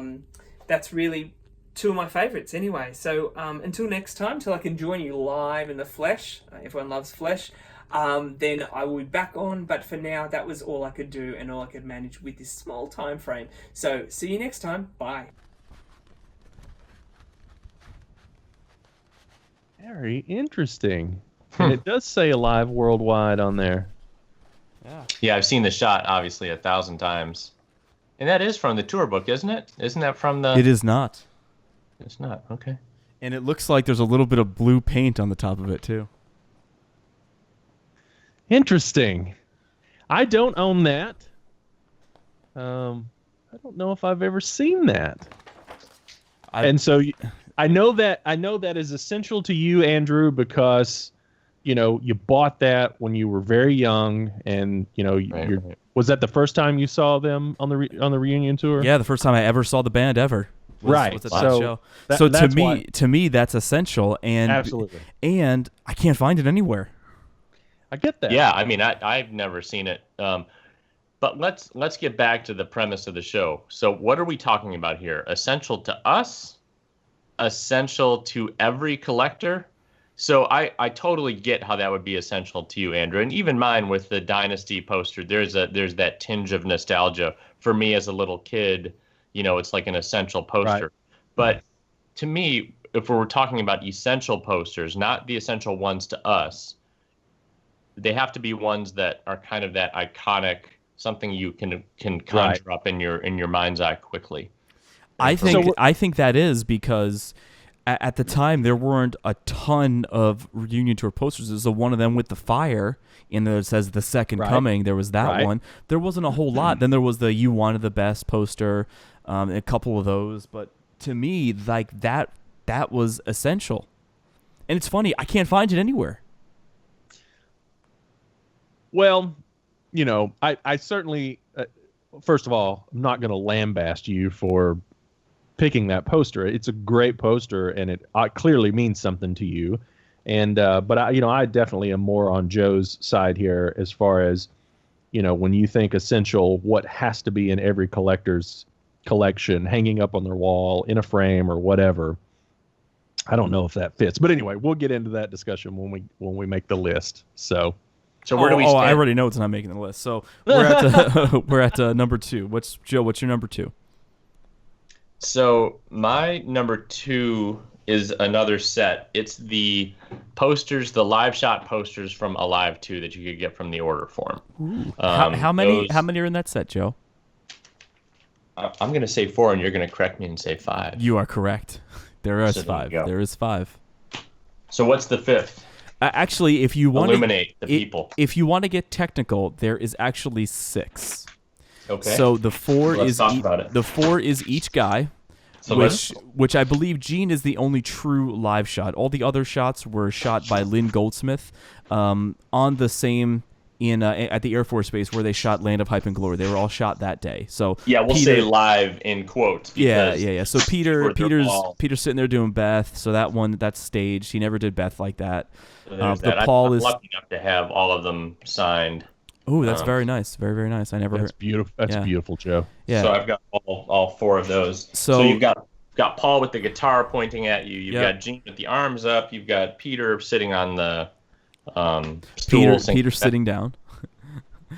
that's really 2 of my favourites anyway. So until next time, till I can join you live in the flesh, everyone loves flesh, then I will be back on. But for now, that was all I could do and all I could manage with this small time frame. So see you next time. Bye. Very interesting. And it does say Alive Worldwide on there. Yeah, I've seen the shot obviously 1,000 times. And that is from the tour book, isn't it? Isn't that from the... It is not. It's not. Okay. And it looks like there's a little bit of blue paint on the top of it, too. Interesting. I don't own that. I don't know if I've ever seen that. And so I know that is essential to you, Andrew, because you bought that when you were very young, and Right. Was that the first time you saw them on the reunion tour? Yeah, the first time I ever saw the band ever. Was at that So show. that- that's to me, that's essential, and Absolutely. and I can't find it anywhere. I get that. Yeah, I mean, I've never seen it. But let's get back to the premise of the show. So what are we talking about here? Essential to us? Essential to every collector? So I totally get how that would be essential to you, Andrew, and even mine with the Dynasty poster. There's that tinge of nostalgia for me as a little kid. It's like an essential poster. Right. But to me, if we're talking about essential posters, not the essential ones to us, they have to be ones that are kind of that iconic, something you can conjure up in your mind's eye quickly. I think that is because at the time there weren't a ton of reunion tour posters. There's one of them with the fire, and there it says the second coming. There was that one. There wasn't a whole lot. Then there was the You Wanted the Best poster, a couple of those. But to me, like that was essential. And it's funny, I can't find it anywhere. Well, I certainly, first of all, I'm not going to lambaste you for picking that poster. It's a great poster, and it clearly means something to you. And but I definitely am more on Joe's side here as far as, when you think essential, what has to be in every collector's collection, hanging up on their wall, in a frame, or whatever. I don't know if that fits, but anyway, we'll get into that discussion when we make the list. So where do we stand? I already know it's not making the list. So we're at number 2. What's your number 2? So my number 2 is another set. It's the posters, the live shot posters from Alive 2 that you could get from the order form. How many are in that set, Joe? I'm going to say 4, and you're going to correct me and say 5. You are correct. There is So there you 5. go. There is 5. So what's the 5th? Actually, if you want Illuminate the people. If you want to get technical, there is actually 6. Okay. So the 4 Let's is talk about it. the 4 is each guy, So which I believe Gene is the only true live shot. All the other shots were shot by Lynn Goldsmith on the same at the Air Force Base where they shot Land of Hype and Glory. They were all shot that day. So yeah, we'll say live in quotes. Yeah. So Peter's Peter's sitting there doing Beth. So that's staged. He never did Beth like that. Paul is lucky enough to have all of them signed. Oh, that's very nice. Very, very nice. I never. That's beautiful. That's beautiful, Joe. Yeah. So I've got all 4 of those. So you've got Paul with the guitar pointing at you. You've got Gene with the arms up. You've got Peter sitting on the stool. Peter sitting down.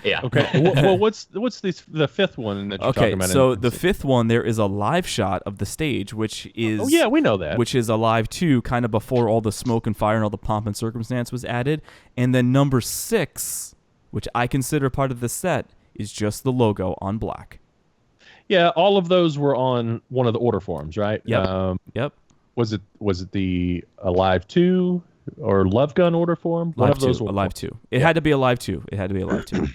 Yeah. Okay. Well, what's the 5th one that you're talking about? So the 5th one, there is a live shot of the stage, which is we know that. Which is Alive 2, kind of before all the smoke and fire and all the pomp and circumstance was added. And then number 6, which I consider part of the set, is just the logo on black. Yeah, all of those were on one of the order forms, right? Yep. Yep. Was it the Alive 2 or Love Gun order form? One of those. Alive 2. It had to be Alive 2. It had to be Alive 2.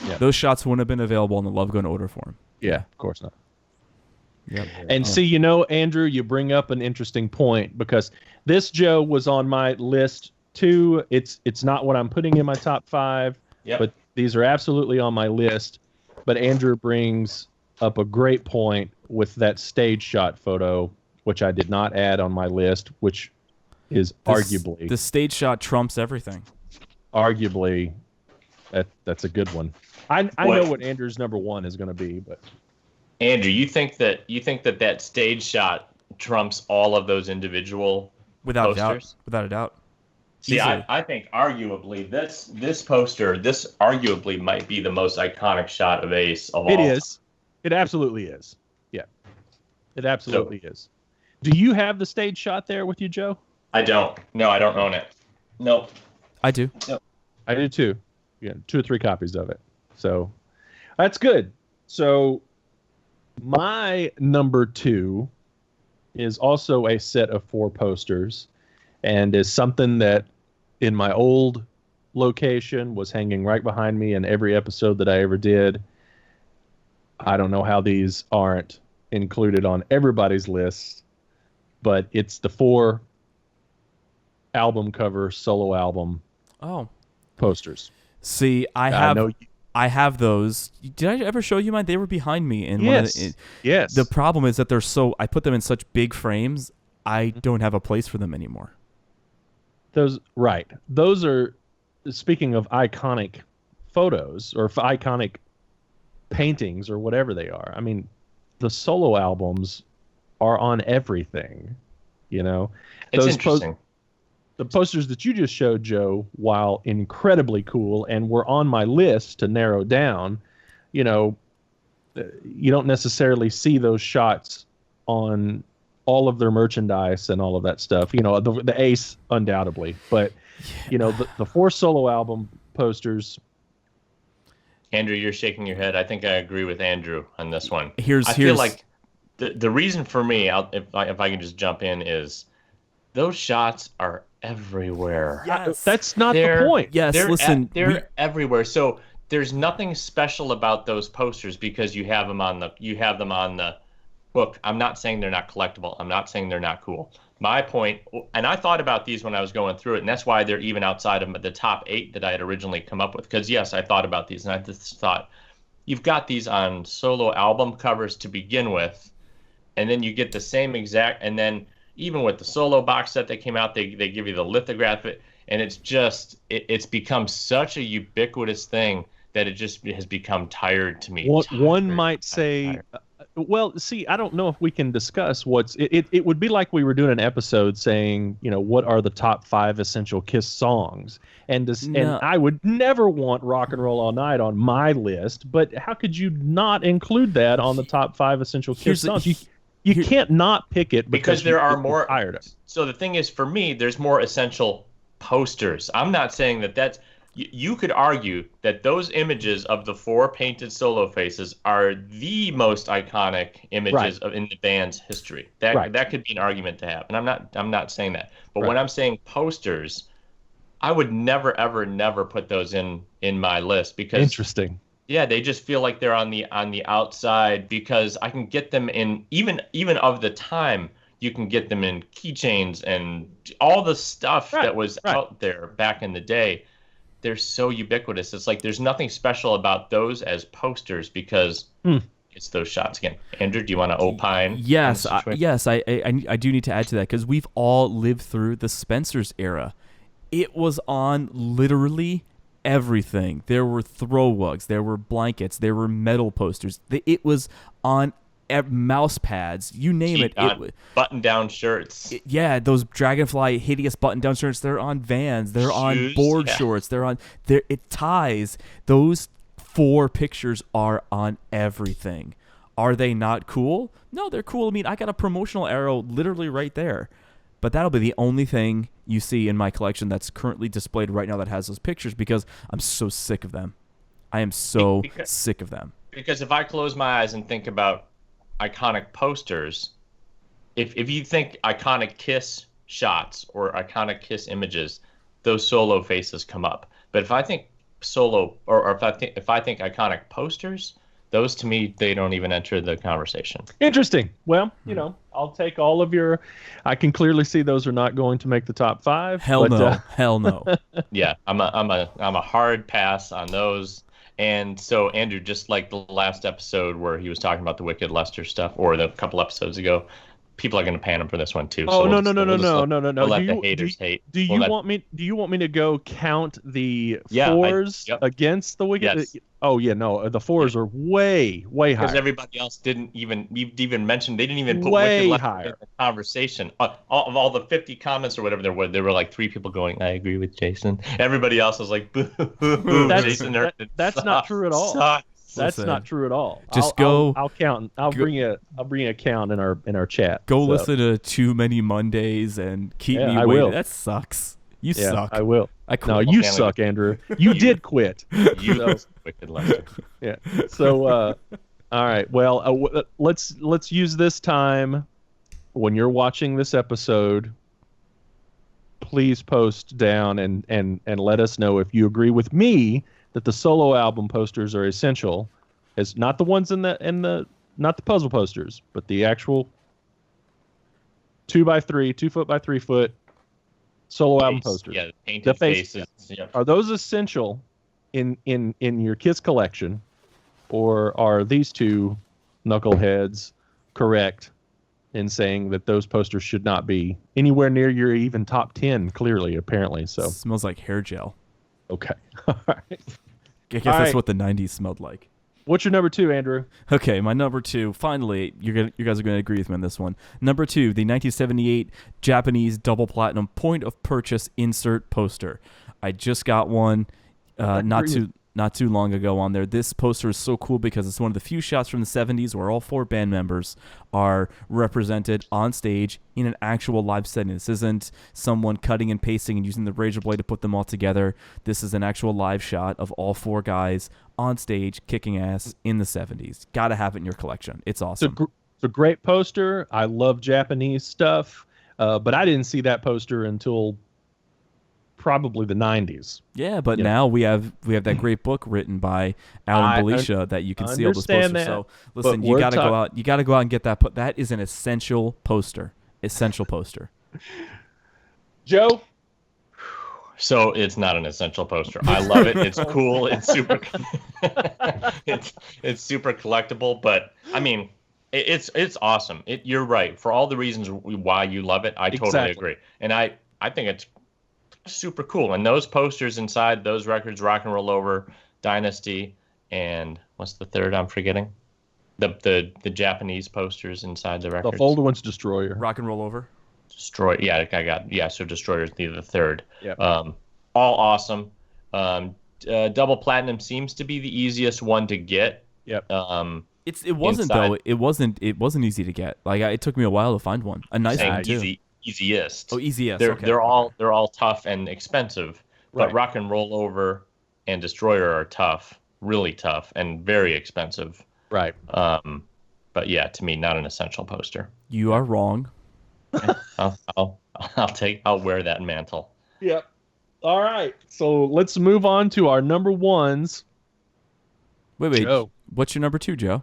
Yeah. Those shots wouldn't have been available in the Love Gun order form. Yeah, of course not. Yep. And see, Andrew, you bring up an interesting point because this, Joe, was on my list too. It's not what I'm putting in my top 5, but these are absolutely on my list. But Andrew brings up a great point with that stage shot photo, which I did not add on my list, which is arguably the stage shot trumps everything. Arguably, that's a good one. I know what Andrew's number 1 is going to be, but Andrew, you think that stage shot trumps all of those individual without posters? Without a doubt. See, I think arguably this poster, this arguably might be the most iconic shot of Ace of all. It is. It absolutely is. Yeah, it absolutely is. Do you have the stage shot there with you, Joe? I don't. No, I don't own it. Nope. I do. I do too. Yeah, 2 or 3 copies of it. So that's good. So my number 2 is also a set of 4 posters, and is something that in my old location was hanging right behind me in every episode that I ever did. I don't know how these aren't included on everybody's list, but it's the 4 album cover solo album Oh, posters. see, I have those. Did I ever show you mine? They were behind me. And Yes. the problem is that I put them in such big frames, I don't have a place for them anymore. Those are, speaking of iconic photos or iconic paintings or whatever they are. I mean, the solo albums are on everything, you know. It's interesting. The posters that you just showed, Joe, while incredibly cool and were on my list to narrow down, you know, you don't necessarily see those shots on all of their merchandise and all of that stuff. You know, the Ace, undoubtedly. But, you know, the 4 solo album posters. Andrew, you're shaking your head. I think I agree with Andrew on this one. I Here's feel like the reason for me, if I can just jump in, is those shots are everywhere. Yes. That's not the point. Yes, They're everywhere. So there's nothing special about those posters because you have them on the look. I'm not saying they're not collectible. I'm not saying they're not cool. My point, and I thought about these when I was going through it, and that's why they're even outside of the top 8 that I had originally come up with. Because yes, I thought about these, and I just thought, you've got these on solo album covers to begin with, and then you get the same exact, and then even with the solo box set that came out, they give you the lithograph, and it's just it's become such a ubiquitous thing that it just has become tired to me. One might say, well, see, I don't know if we can discuss it would be like we were doing an episode saying, you know, what are the top 5 essential Kiss songs, and I would never want Rock and Roll All Night on my list, but how could you not include that on the top 5 essential Kiss songs? You can't not pick it because there are more. Tired of. So the thing is, for me, there's more essential posters. I'm not saying that's. You could argue that those images of the 4 painted solo faces are the most iconic images in the band's history. That could be an argument to have, and I'm not saying that. But when I'm saying posters, I would never, ever, never put those in my list because interesting. Yeah, they just feel like they're on the outside because I can get them in even of the time. You can get them in keychains and all the stuff that was out there back in the day. They're so ubiquitous. It's like there's nothing special about those as posters because it's those shots again. Andrew, do you want to opine? Yes, I do need to add to that because we've all lived through the Spencer's era. It was on literally everything. There were throw wugs, there were blankets, there were metal posters. It was on mouse pads, you name it. Button-down shirts. Those Dragonfly hideous button-down shirts. They're on Vans. They're on board shorts. They're on ties. Those 4 pictures are on everything. Are they not cool? No, they're cool. I mean, I got a promotional arrow literally right there. But that'll be the only thing you see in my collection that's currently displayed right now that has those pictures because I'm so sick of them. I am so sick of them. Because if I close my eyes and think about iconic posters, if you think iconic Kiss shots or iconic Kiss images, those solo faces come up. But if I think solo or if I think iconic posters, those to me, they don't even enter the conversation. Interesting. Well, you know, I'll take all of your. I can clearly see those are not going to make the top 5. Hell no. Yeah, I'm a hard pass on those. And so, Andrew, just like the last episode where he was talking about the Wicked Lester stuff, or the couple episodes ago, people are going to pan him for this one too. Oh, so no. We'll let the haters hate. Do you want me to go count the 4s against the Wicked? Yes. Oh yeah, no, the 4s are way higher. Because everybody else didn't even mention. They didn't even put way Wicked higher in the conversation. Of all the 50 comments or whatever there were like 3 people going, "I agree with Jason." Everybody else was like, "Boo, Jason." That's not true at all. That's Listen, not true at all. just I'll count. I'll bring a count in our chat. Go So, listen to Too Many Mondays and keep Yeah, me I waiting. will. That sucks. You Yeah, suck. I will. I No, quit. you Stanley. suck, Andrew. You did quit. You wicked Lester. Yeah. So, all right. Well, let's use this time when you're watching this episode. Please post down and let us know if you agree with me that the solo album posters are essential, as not the ones in the not the puzzle posters, but the actual 2x3, 2 foot by 3 foot solo album posters. Yeah, the painted The face- faces. Yeah. Are those essential in your Kiss collection, or are these two knuckleheads correct in saying that those posters should not be anywhere near your even top 10? Clearly, apparently. So Smells like hair gel. okay. All right. I guess All that's right. what the 90s smelled like. What's your number 2, Andrew? Okay, my number 2. Finally, you guys are going to agree with me on this one. Number 2, the 1978 Japanese double platinum point of purchase insert poster. I just got one not too long ago on there. This poster is so cool because it's one of the few shots from the 70s where all 4 band members are represented on stage in an actual live setting. This isn't someone cutting and pasting and using the razor blade to put them all together. This is an actual live shot of all 4 guys on stage kicking ass in the 70s. Gotta have it in your collection. It's awesome. It's a great poster. I love Japanese stuff, but I didn't see that poster until probably the 90s. Yeah, but Yeah. now we have that great book written by Alan Belisha that you can see all those posters. understand that, So listen, but you we're gotta go out. You gotta go out and get that. That is an essential poster. Essential poster. Joe? So it's not an essential poster. I love it. It's cool. It's super. it's super collectible. But I mean, it's awesome. You're right for all the reasons why you love it. I totally Exactly. agree, and I think it's super cool. And those posters inside those records, Rock and Roll Over, Dynasty, and what's the third? I'm forgetting. The Japanese posters inside the The records. folded one's Destroyer. Rock and Roll Over. Destroy. Yeah, so Destroyer's the third. Yep. All awesome. Double platinum seems to be the easiest one to get. Yep. It wasn't inside. though. It wasn't easy to get. Like it took me a while to find one. A nice Saying one too. easiest. Oh, easiest. They're okay. they're all tough and expensive, Right. but Rock and Roll Over and Destroyer are tough, really tough, and very expensive. Right. But yeah, to me, not an essential poster. You are wrong. I'll wear that mantle. Yep. All right. So let's move on to our number ones. Wait. Joe. What's your number 2, Joe?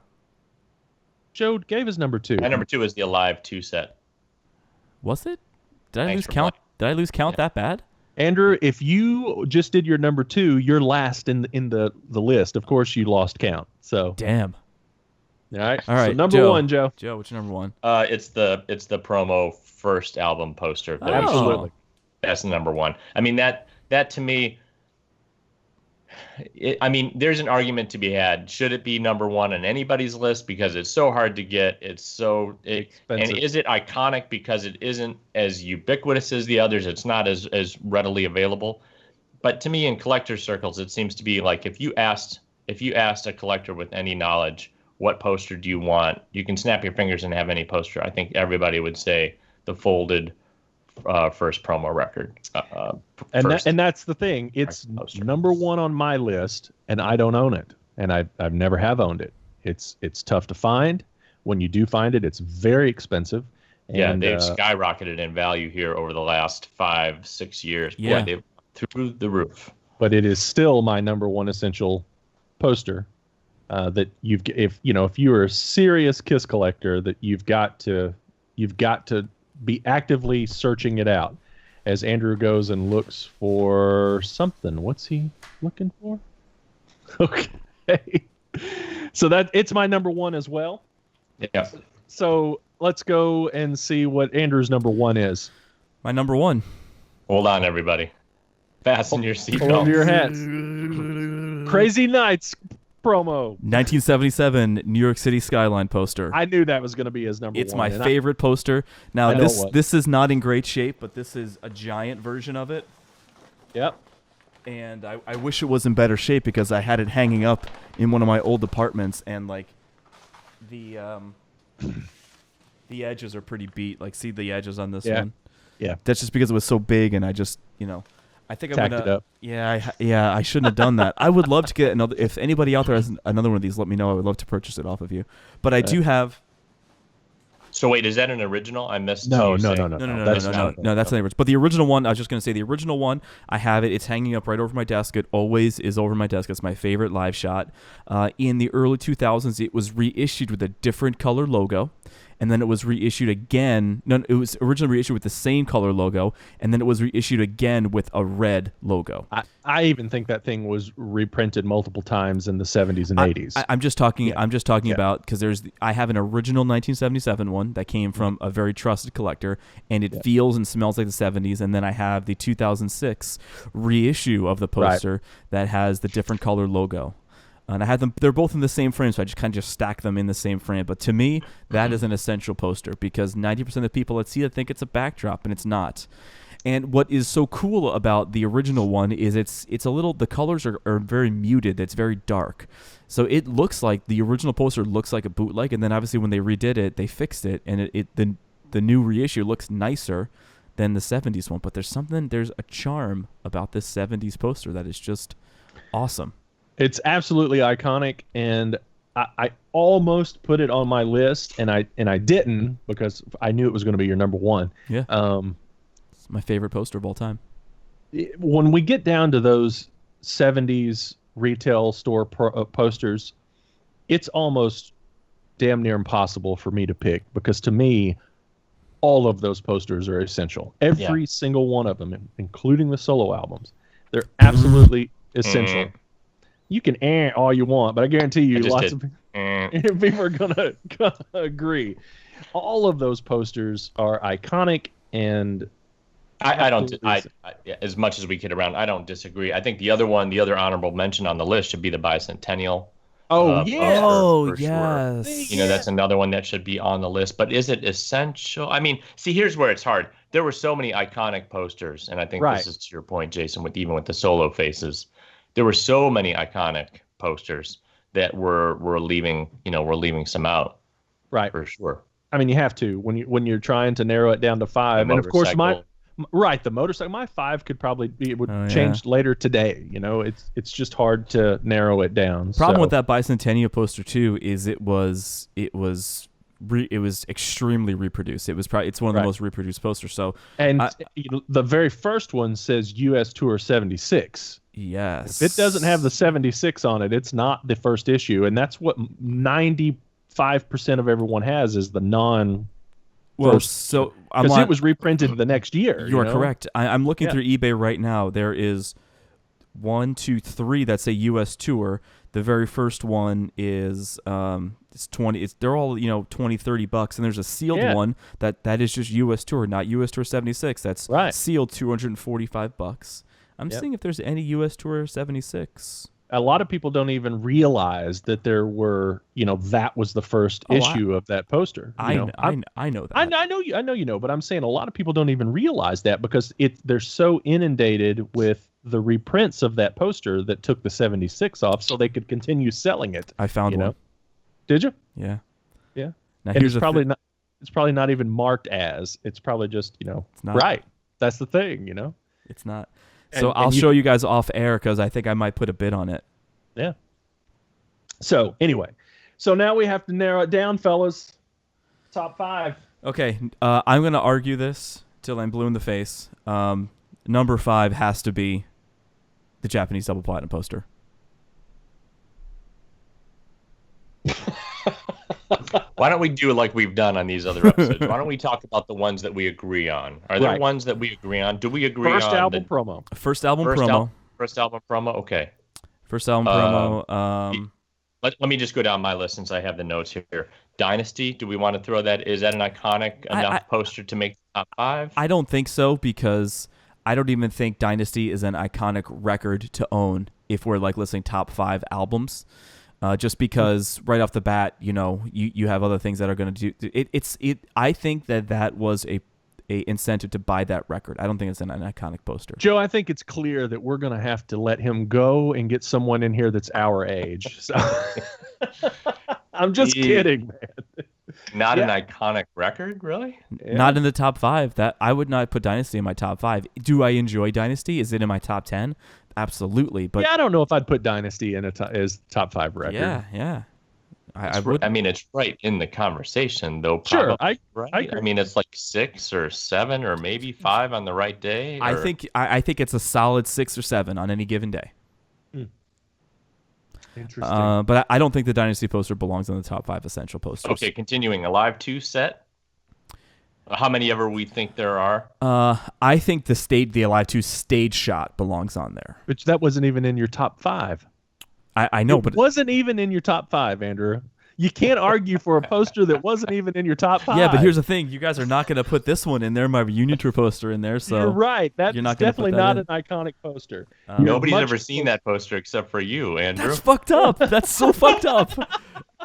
Joe gave us number 2. My number 2 is the Alive 2 set. Was it? Did I Thanks lose for count? Did I lose count that bad? Andrew, if you just did your number 2, you're last in the list. Of course, you lost count. So, Damn. all right. All right, So number Joe. 1, Joe. Joe, what's your number 1? It's the promo first album poster. Oh. Absolutely. That's the number 1. I mean that to me. There's an argument to be had. Should it be number 1 on anybody's list because it's so hard to get? It's so Expensive. and is it iconic because it isn't as ubiquitous as the others? It's not as readily available. But to me, in collector circles, it seems to be like if you asked a collector with any knowledge, what poster do you want? You can snap your fingers and have any poster. I think everybody would say the folded first promo record. And that's the thing. It's poster. number 1 on my list, and I don't own it, and I've never have owned it. It's tough to find. When you do find it, it's very expensive. Yeah, And, they've skyrocketed in value here over the last 5-6 years. Boy, Yeah. they've through the roof. but it is still my number 1 essential poster. That if you're a serious Kiss collector, that you've got to be actively searching it out. As Andrew goes and looks for something. What's he looking for? Okay. So it's my number 1 as well. Yeah. So let's go and see what Andrew's number 1 is. My number 1. Hold on, everybody. Fasten your Pull over your seatbelts. hats. Crazy Nights promo. 1977 New York City skyline poster. I knew that was going to be his number 1. It's my and favorite poster. Now I know it was. this is not in great shape, but this is a giant version of it. Yep. and I wish it was in better shape because I had it hanging up in one of my old apartments, and like the edges are pretty beat. Like, see the edges on this one? Yeah. That's just because it was so big, and I just, I think I'm Tacked gonna. it up. Yeah, I shouldn't have done that. I would love to get another. If anybody out there has another one of these, let me know. I would love to purchase it off of you. But I do have. So wait, is that an original? I missed. No. No, that's an original. But the original one, I was just going to say, the original one, I have it. It's hanging up right over my desk. It always is over my desk. It's my favorite live shot. In the early 2000s, it was reissued with a different color logo. And then it was reissued again. No, it was originally reissued with the same color logo, and then it was reissued again with a red logo. I even think that thing was reprinted multiple times in the 70s and 80s. I'm just talking. I'm just talking about because I have an original 1977 one that came from a very trusted collector, and it feels and smells like the 70s. And then I have the 2006 reissue of the poster that has the different color logo. And I had them; they're both in the same frame, so I just kind of just stack them in the same frame. But to me, that is an essential poster because 90% of the people that see it think it's a backdrop, and it's not. And what is so cool about the original one is it's a little, the colors are very muted. It's very dark. So it looks like the original poster looks like a bootleg, and then obviously when they redid it, they fixed it, and the new reissue looks nicer than the 70s one. But there's a charm about this 70s poster that is just awesome. It's absolutely iconic, and I almost put it on my list, and I didn't because I knew it was going to be your number one. Yeah. It's my favorite poster of all time. When we get down to those 70s retail store posters, it's almost damn near impossible for me to pick because to me, all of those posters are essential. Every single one of them, including the solo albums, they're absolutely essential. You can all you want, but I guarantee you lots of people are gonna agree. All of those posters are iconic, and I don't. As much as we kid around, I don't disagree. I think the other honorable mention on the list should be the Bicentennial. Yes. Sure. That's another one that should be on the list. But is it essential? I mean, see, here's where it's hard. There were so many iconic posters, and I think this is to your point, Jason, even with the solo faces. There were so many iconic posters that we're leaving some out. Right. For sure. I mean, you have to when you're trying to narrow it down to five. And of course the motorcycle, my five could probably be, it would change later today. It's just hard to narrow it down. Problem with that Bicentennial poster too is it was extremely reproduced. It's one of the most reproduced posters. So the very first one says US Tour 76. Yes. If it doesn't have the 76 on it, it's not the first issue, and that's what 95% of everyone has is the non. Well, so because it was reprinted the next year. You are correct. I'm looking through eBay right now. There is 1, 2, 3 that say US Tour. The very first one is it's 20. They're all $20-$30, and there's a sealed one that is just US Tour, not US Tour 76. That's sealed $245. I'm seeing if there's any US Tour 76. A lot of people don't even realize that there were, that was the first issue of that poster. I know that. I know you know, but I'm saying a lot of people don't even realize that because they're so inundated with the reprints of that poster that took the 76 off so they could continue selling it. I found one. Did you? Yeah. Yeah. Now and it's probably not even marked as. It's probably just, it's not. Right. That's the thing, It's not. So I'll show you guys off air because I think I might put a bid on it. Yeah. So anyway, now we have to narrow it down, fellas. Top 5. Okay. I'm going to argue this till I'm blue in the face. Number 5 has to be the Japanese double platinum poster. Why don't we do it like we've done on these other episodes? Why don't we talk about the ones that we agree on? Are there ones that we agree on? Do we agree on First album promo? First album promo. First album promo? Okay. First album promo. Let me just go down my list since I have the notes here. Dynasty, do we want to throw that? Is that an iconic enough poster to make top 5? I don't think so because I don't even think Dynasty is an iconic record to own if we're listening top 5 albums. Just because right off the bat, you have other things that are going to do it. I think that was a incentive to buy that record. I don't think it's an iconic poster. Joe, I think it's clear that we're going to have to let him go and get someone in here that's our age. So I'm just kidding, man. Not an iconic record, really? Yeah. Not in the top 5. That I would not put Dynasty in my top 5. Do I enjoy Dynasty? Is it in my top 10? Absolutely. But yeah, I don't know if I'd put Dynasty in as top 5 record. Yeah. I would. I mean, it's right in the conversation, though. Sure, Probably, I right? agree. I mean, it's like 6 or 7 or maybe 5 on the right day. I or- think it's a solid 6 or 7 on any given day. Interesting. But I don't think the Dynasty poster belongs in the top 5 essential posters. Okay, continuing. Alive 2 set. How many ever we think there are? I think the Alive 2 stage shot belongs on there. Which that wasn't even in your top 5. I know, It but wasn't even in your top 5, Andrew. You can't argue for a poster that wasn't even in your top 5. yeah, but here's the thing: you guys are not going to put this one in there, my reunion tour poster in there. So you're right. That's you're not gonna definitely put that not in. an iconic poster. You're Nobody's much- ever seen that poster except for you, Andrew. That's fucked up. That's so fucked up.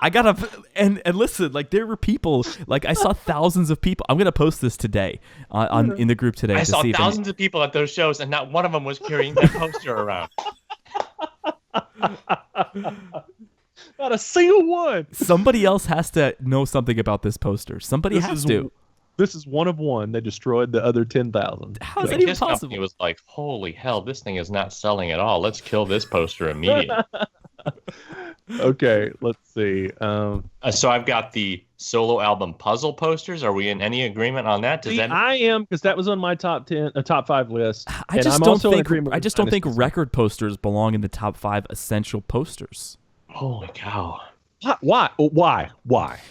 I gotta and listen. Like there were people. Like I saw thousands of people. I'm gonna post this today in the group today. I to saw see if thousands of people at those shows, and not one of them was carrying that poster around. Not a single one. somebody else has to know something about this poster. Somebody has to. This is one of one. They destroyed the other 10,000. How is The that even Kiss company possible? was like, "Holy hell, this thing is not selling at all. Let's kill this poster immediately." Okay, let's see. So I've got the solo album puzzle posters. Are we in any agreement on that? Does See, that? I am, because that was on my top 5 list. I and just I'm don't also in think. agreement I with just don't think Dynasty. record posters belong in the top 5 essential posters. Holy cow! Why?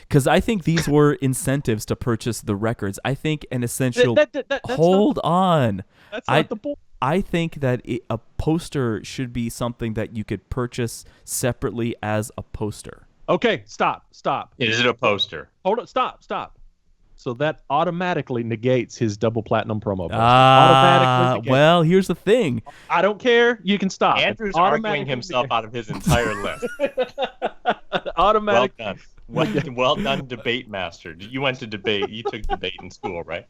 Because I think these were incentives to purchase the records. I think an essential. That's Hold on. That's I- not the point. I think that a poster should be something that you could purchase separately as a poster. Okay, stop. Is it a poster? Hold on, stop. So that automatically negates his double platinum promo. poster. Automatically negates. Well, here's the thing. I don't care. You can stop. Andrew's It arguing automatically himself out of his entire list. Well Automatic. done. Well done, debate master. You went to debate. You took debate in school, right?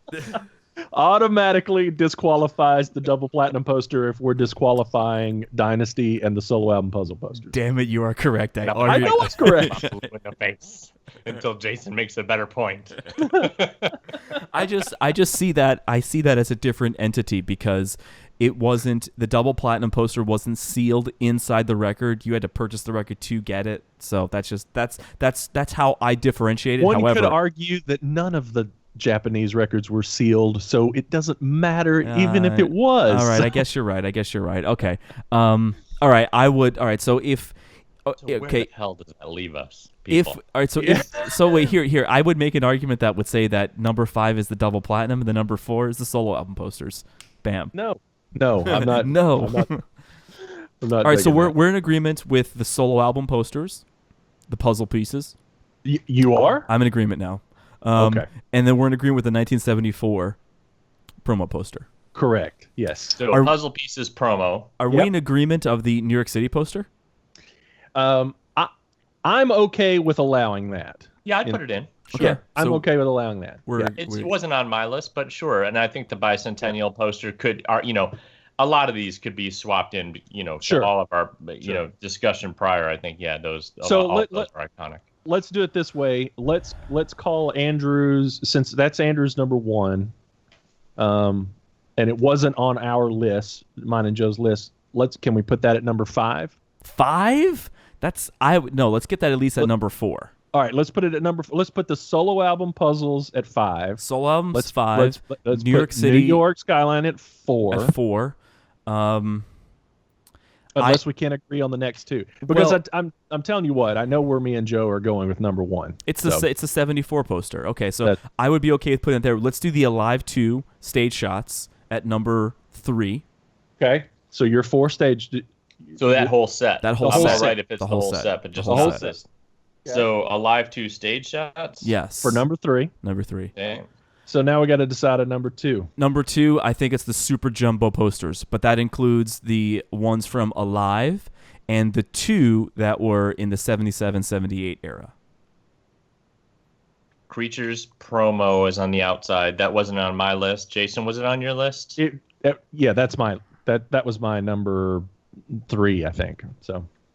Automatically disqualifies the double platinum poster if we're disqualifying Dynasty and the solo album puzzle poster. Damn it, you are correct. I know it's correct. In the face until Jason makes a better point. I just see that. I see that as a different entity because it wasn't the double platinum poster wasn't sealed inside the record. You had to purchase the record to get it. So that's how I differentiate it. One However, could argue that none of the Japanese records were sealed, so it doesn't matter even if it was. all right, I guess you're right. Okay. All right, I would. All right, so if So where okay, the hell does that leave us? if People? all right, so wait here. I would make an argument that would say that number 5 is the double platinum and the number 4 is the solo album posters. Bam. No, I'm not. No. I'm not All right, so digging that. we're in agreement with the solo album posters, the puzzle pieces. You are? I'm in agreement now. Okay. And then we're in agreement with the 1974 promo poster. Correct. Yes. So Are- puzzle pieces promo. Are we in agreement of the New York City poster? I'm okay with allowing that. Yeah, I'd put it in. Okay, Yeah, I'm so okay with allowing that. We're, Yeah. It we're- wasn't on my list, but sure. And I think the bicentennial poster could, a lot of these could be swapped in. To Sure. all of our, discussion prior. I think, yeah, those. So all let- those are iconic. Let's do it this way. Let's call Andrew's, since that's Andrew's number 1, and it wasn't on our list, mine and Joe's list. Can we put that at number 5? 5? Let's get that at least at number 4. All right, let's put it at let's put the solo album puzzles at 5. Solo albums Let's 5. let's New put York City New York Skyline at 4. at 4. Unless we can't agree on the next 2, because Well- I'm telling you what, I know where me and Joe are going with number 1. It's So, a 74 poster. Okay, so That- I would be okay with putting it there. Let's do the Alive 2 stage shots at number 3. okay. So your 4 stage. So that whole set. That whole I'm set. all right if it's The the whole whole set. set, but The just whole the set. set. So Alive 2 stage shots. Yes. For number 3. Number 3. Okay. So now we got to decide on number 2. Number 2, I think it's the super jumbo posters, but that includes the ones from Alive and the 2 that were in the 77-78 era. Creatures promo is on the outside. That wasn't on my list. Jason, was it on your list? Yeah, that was my number 3, I think.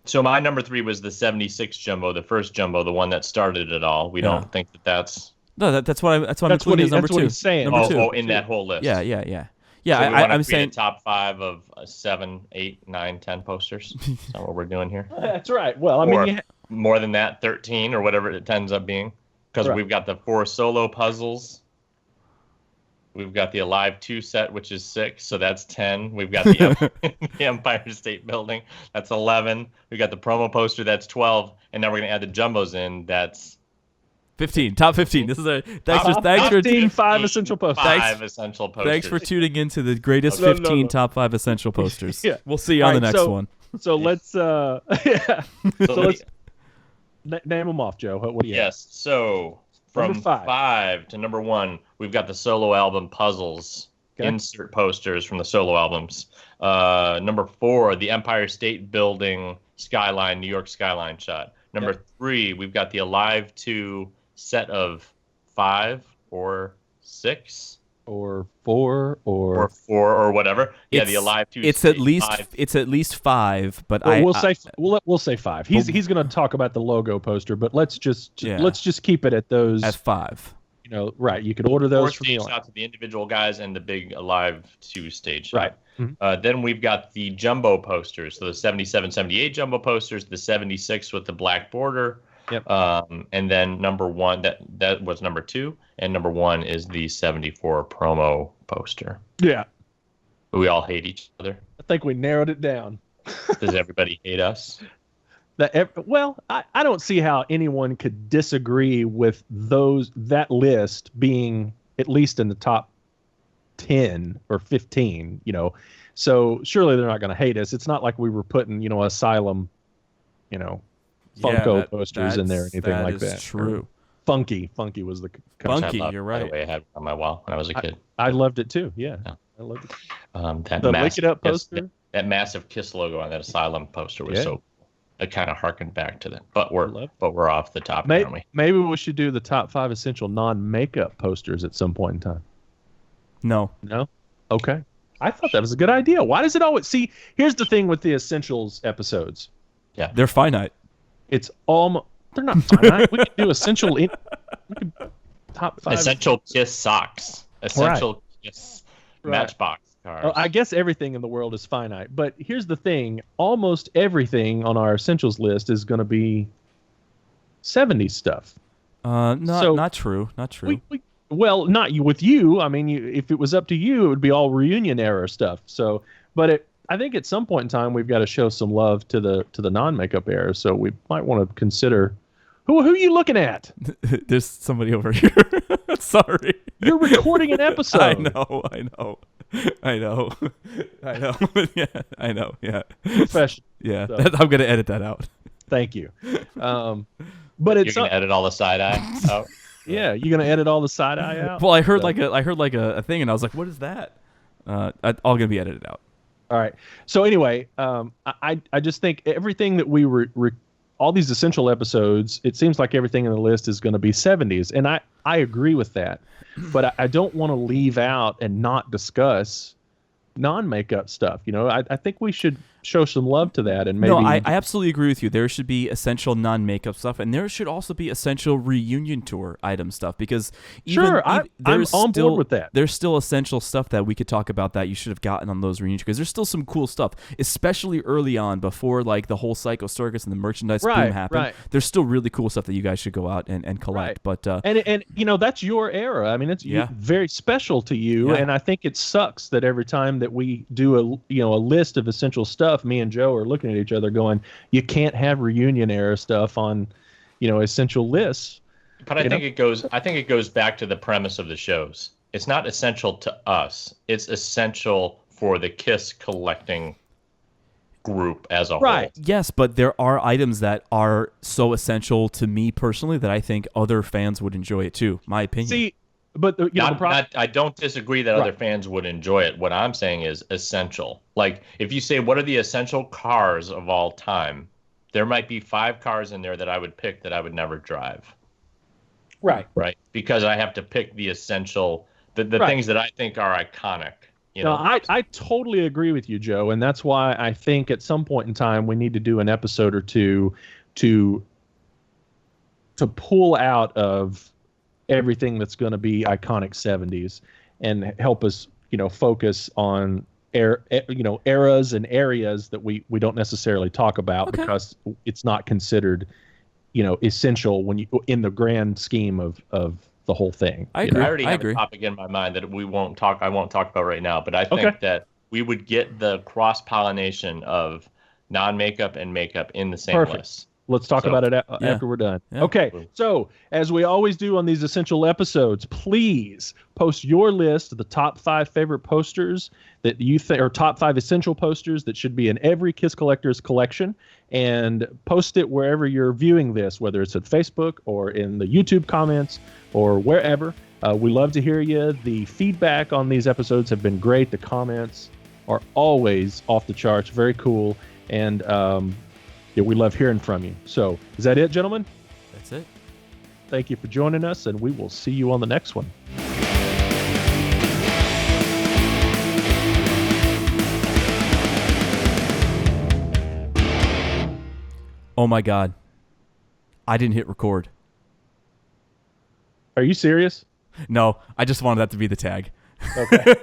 So my number 3 was the 76 jumbo, the first jumbo, the one that started it all. We don't think that's. No, that's what I'm including as number 2. What he's saying. Number 2. Oh, in that whole list. Yeah. So I'm saying a top 5 of 7, 8, 9, 10 posters. Is that what we're doing here? That's right. Well, I mean, more than that, 13 or whatever it ends up being, because we've got the 4 solo puzzles. We've got the Alive 2 set, which is 6, so that's 10. We've got the Empire State Building, that's 11. We've got the promo poster, that's 12, and now we're gonna add the jumbos in. That's 15. Top 15. This is thanks for 5 essential posters. 5 essential posters. Thanks for tuning into the greatest 15 top 5 essential posters. Yeah. We'll see you on the next one. So let's let's name them off, Joe. What do you have? Yes. So from 5 to number 1, we've got the solo album puzzles. Okay. Insert posters from the solo albums. Number 4, the Empire State Building skyline, New York skyline shot. Number 3, we've got the Alive 2 set of 5 or 6 or 4 or 4 or whatever. Yeah, the Alive 2. It's at least 5, but we'll say 5. He's going to talk about the logo poster, but let's just keep it at those at 5. Right. You could order those from the shots of the individual guys and the big Alive 2 stage shot. Right. Mm-hmm. Then we've got the jumbo posters. So the 77, 78 jumbo posters, the 76 with the black border. Yep. And then number 1, that was number 2, and number 1 is the 74 promo poster. Yeah. We all hate each other. I think we narrowed it down. Does everybody hate us? Well, I don't see how anyone could disagree with that list being at least in the top 10 or 15, So surely they're not going to hate us. It's not like we were putting, Asylum, Funko posters in there or anything like that. That is true. Funky was the Funky, you're right. By the way, I had it on my wall when I was a kid. I loved it too. Yeah. I loved it. The Lick It Up poster. That massive Kiss logo on that Asylum poster was so. It kind of harkened back to that, but we're off the top, aren't we? Maybe we should do the top 5 essential non-makeup posters at some point in time. No. Okay. I thought that was a good idea. Why does it always see? Here's the thing with the essentials episodes. Yeah, they're finite. It's almost. They're not finite. We could do essential. Top 5 essential Kiss socks. Essential Kiss Matchbox. Well, I guess everything in the world is finite, but here's the thing: almost everything on our essentials list is going to be 70s stuff. Not true. Not true. Well, not you with you. I mean, if it was up to you, it would be all reunion era stuff. So, but I think at some point in time we've got to show some love to the non-makeup era. So we might want to consider. Who are you looking at? There's somebody over here. Sorry. You're recording an episode. I know. Yeah, I know. Yeah. Professional. Yeah. So. I'm gonna edit that out. Thank you. But it's you're gonna edit all the side eye out. Yeah, you're gonna edit all the side eye out. Well, I heard a thing, and I was like, "What is that?" All gonna be edited out. All right. So anyway, I just think everything that we all these essential episodes, it seems like everything in the list is going to be 70s, and I agree with that, but I don't want to leave out and not discuss non-makeup stuff. I think we should show some love to that, and maybe. No, I absolutely agree with you. There should be essential non-makeup stuff, and there should also be essential reunion tour item stuff, because I'm on board with that. There's still essential stuff that we could talk about that you should have gotten on those reunions, because there's still some cool stuff, especially early on before like the whole Psycho Circus and the merchandise boom happened. Right. There's still really cool stuff that you guys should go out and collect. Right. But and that's your era. I mean, it's very special to you, and I think it sucks that every time that we do a list of essential stuff, me and Joe are looking at each other going, you can't have reunion era stuff on, essential lists. But I think it goes back to the premise of the shows. It's not essential to us. It's essential for the Kiss collecting group as a whole. Yes, but there are items that are so essential to me personally that I think other fans would enjoy it too. My opinion. See, but I don't disagree that other fans would enjoy it. What I'm saying is essential. Like if you say what are the essential cars of all time, there might be 5 cars in there that I would pick that I would never drive. Right. Right. Because I have to pick the essential, the Right. things that I think are iconic. You No, know? I totally agree with you, Joe, and that's why I think at some point in time we need to do an episode or two to pull out of everything that's going to be iconic 70s and help us, focus on eras and areas that we don't necessarily talk about because it's not considered, essential when you in the grand scheme of the whole thing. I agree. I already have agree. a topic in my mind that I won't talk about right now, but I think that we would get the cross-pollination of non-makeup and makeup in the same Perfect. list. Let's talk about it after we're done. Yeah. Okay, so as we always do on these essential episodes, please post your list of the top 5 favorite posters that you think, or top 5 essential posters that should be in every Kiss Collector's collection, and post it wherever you're viewing this, whether it's at Facebook or in the YouTube comments or wherever. We love to hear you. The feedback on these episodes have been great. The comments are always off the charts, very cool, and we love hearing from you. So, is that it, gentlemen? That's it. Thank you for joining us, and we will see you on the next one. Oh my God. I didn't hit record. Are you serious? No, I just wanted that to be the tag. Okay.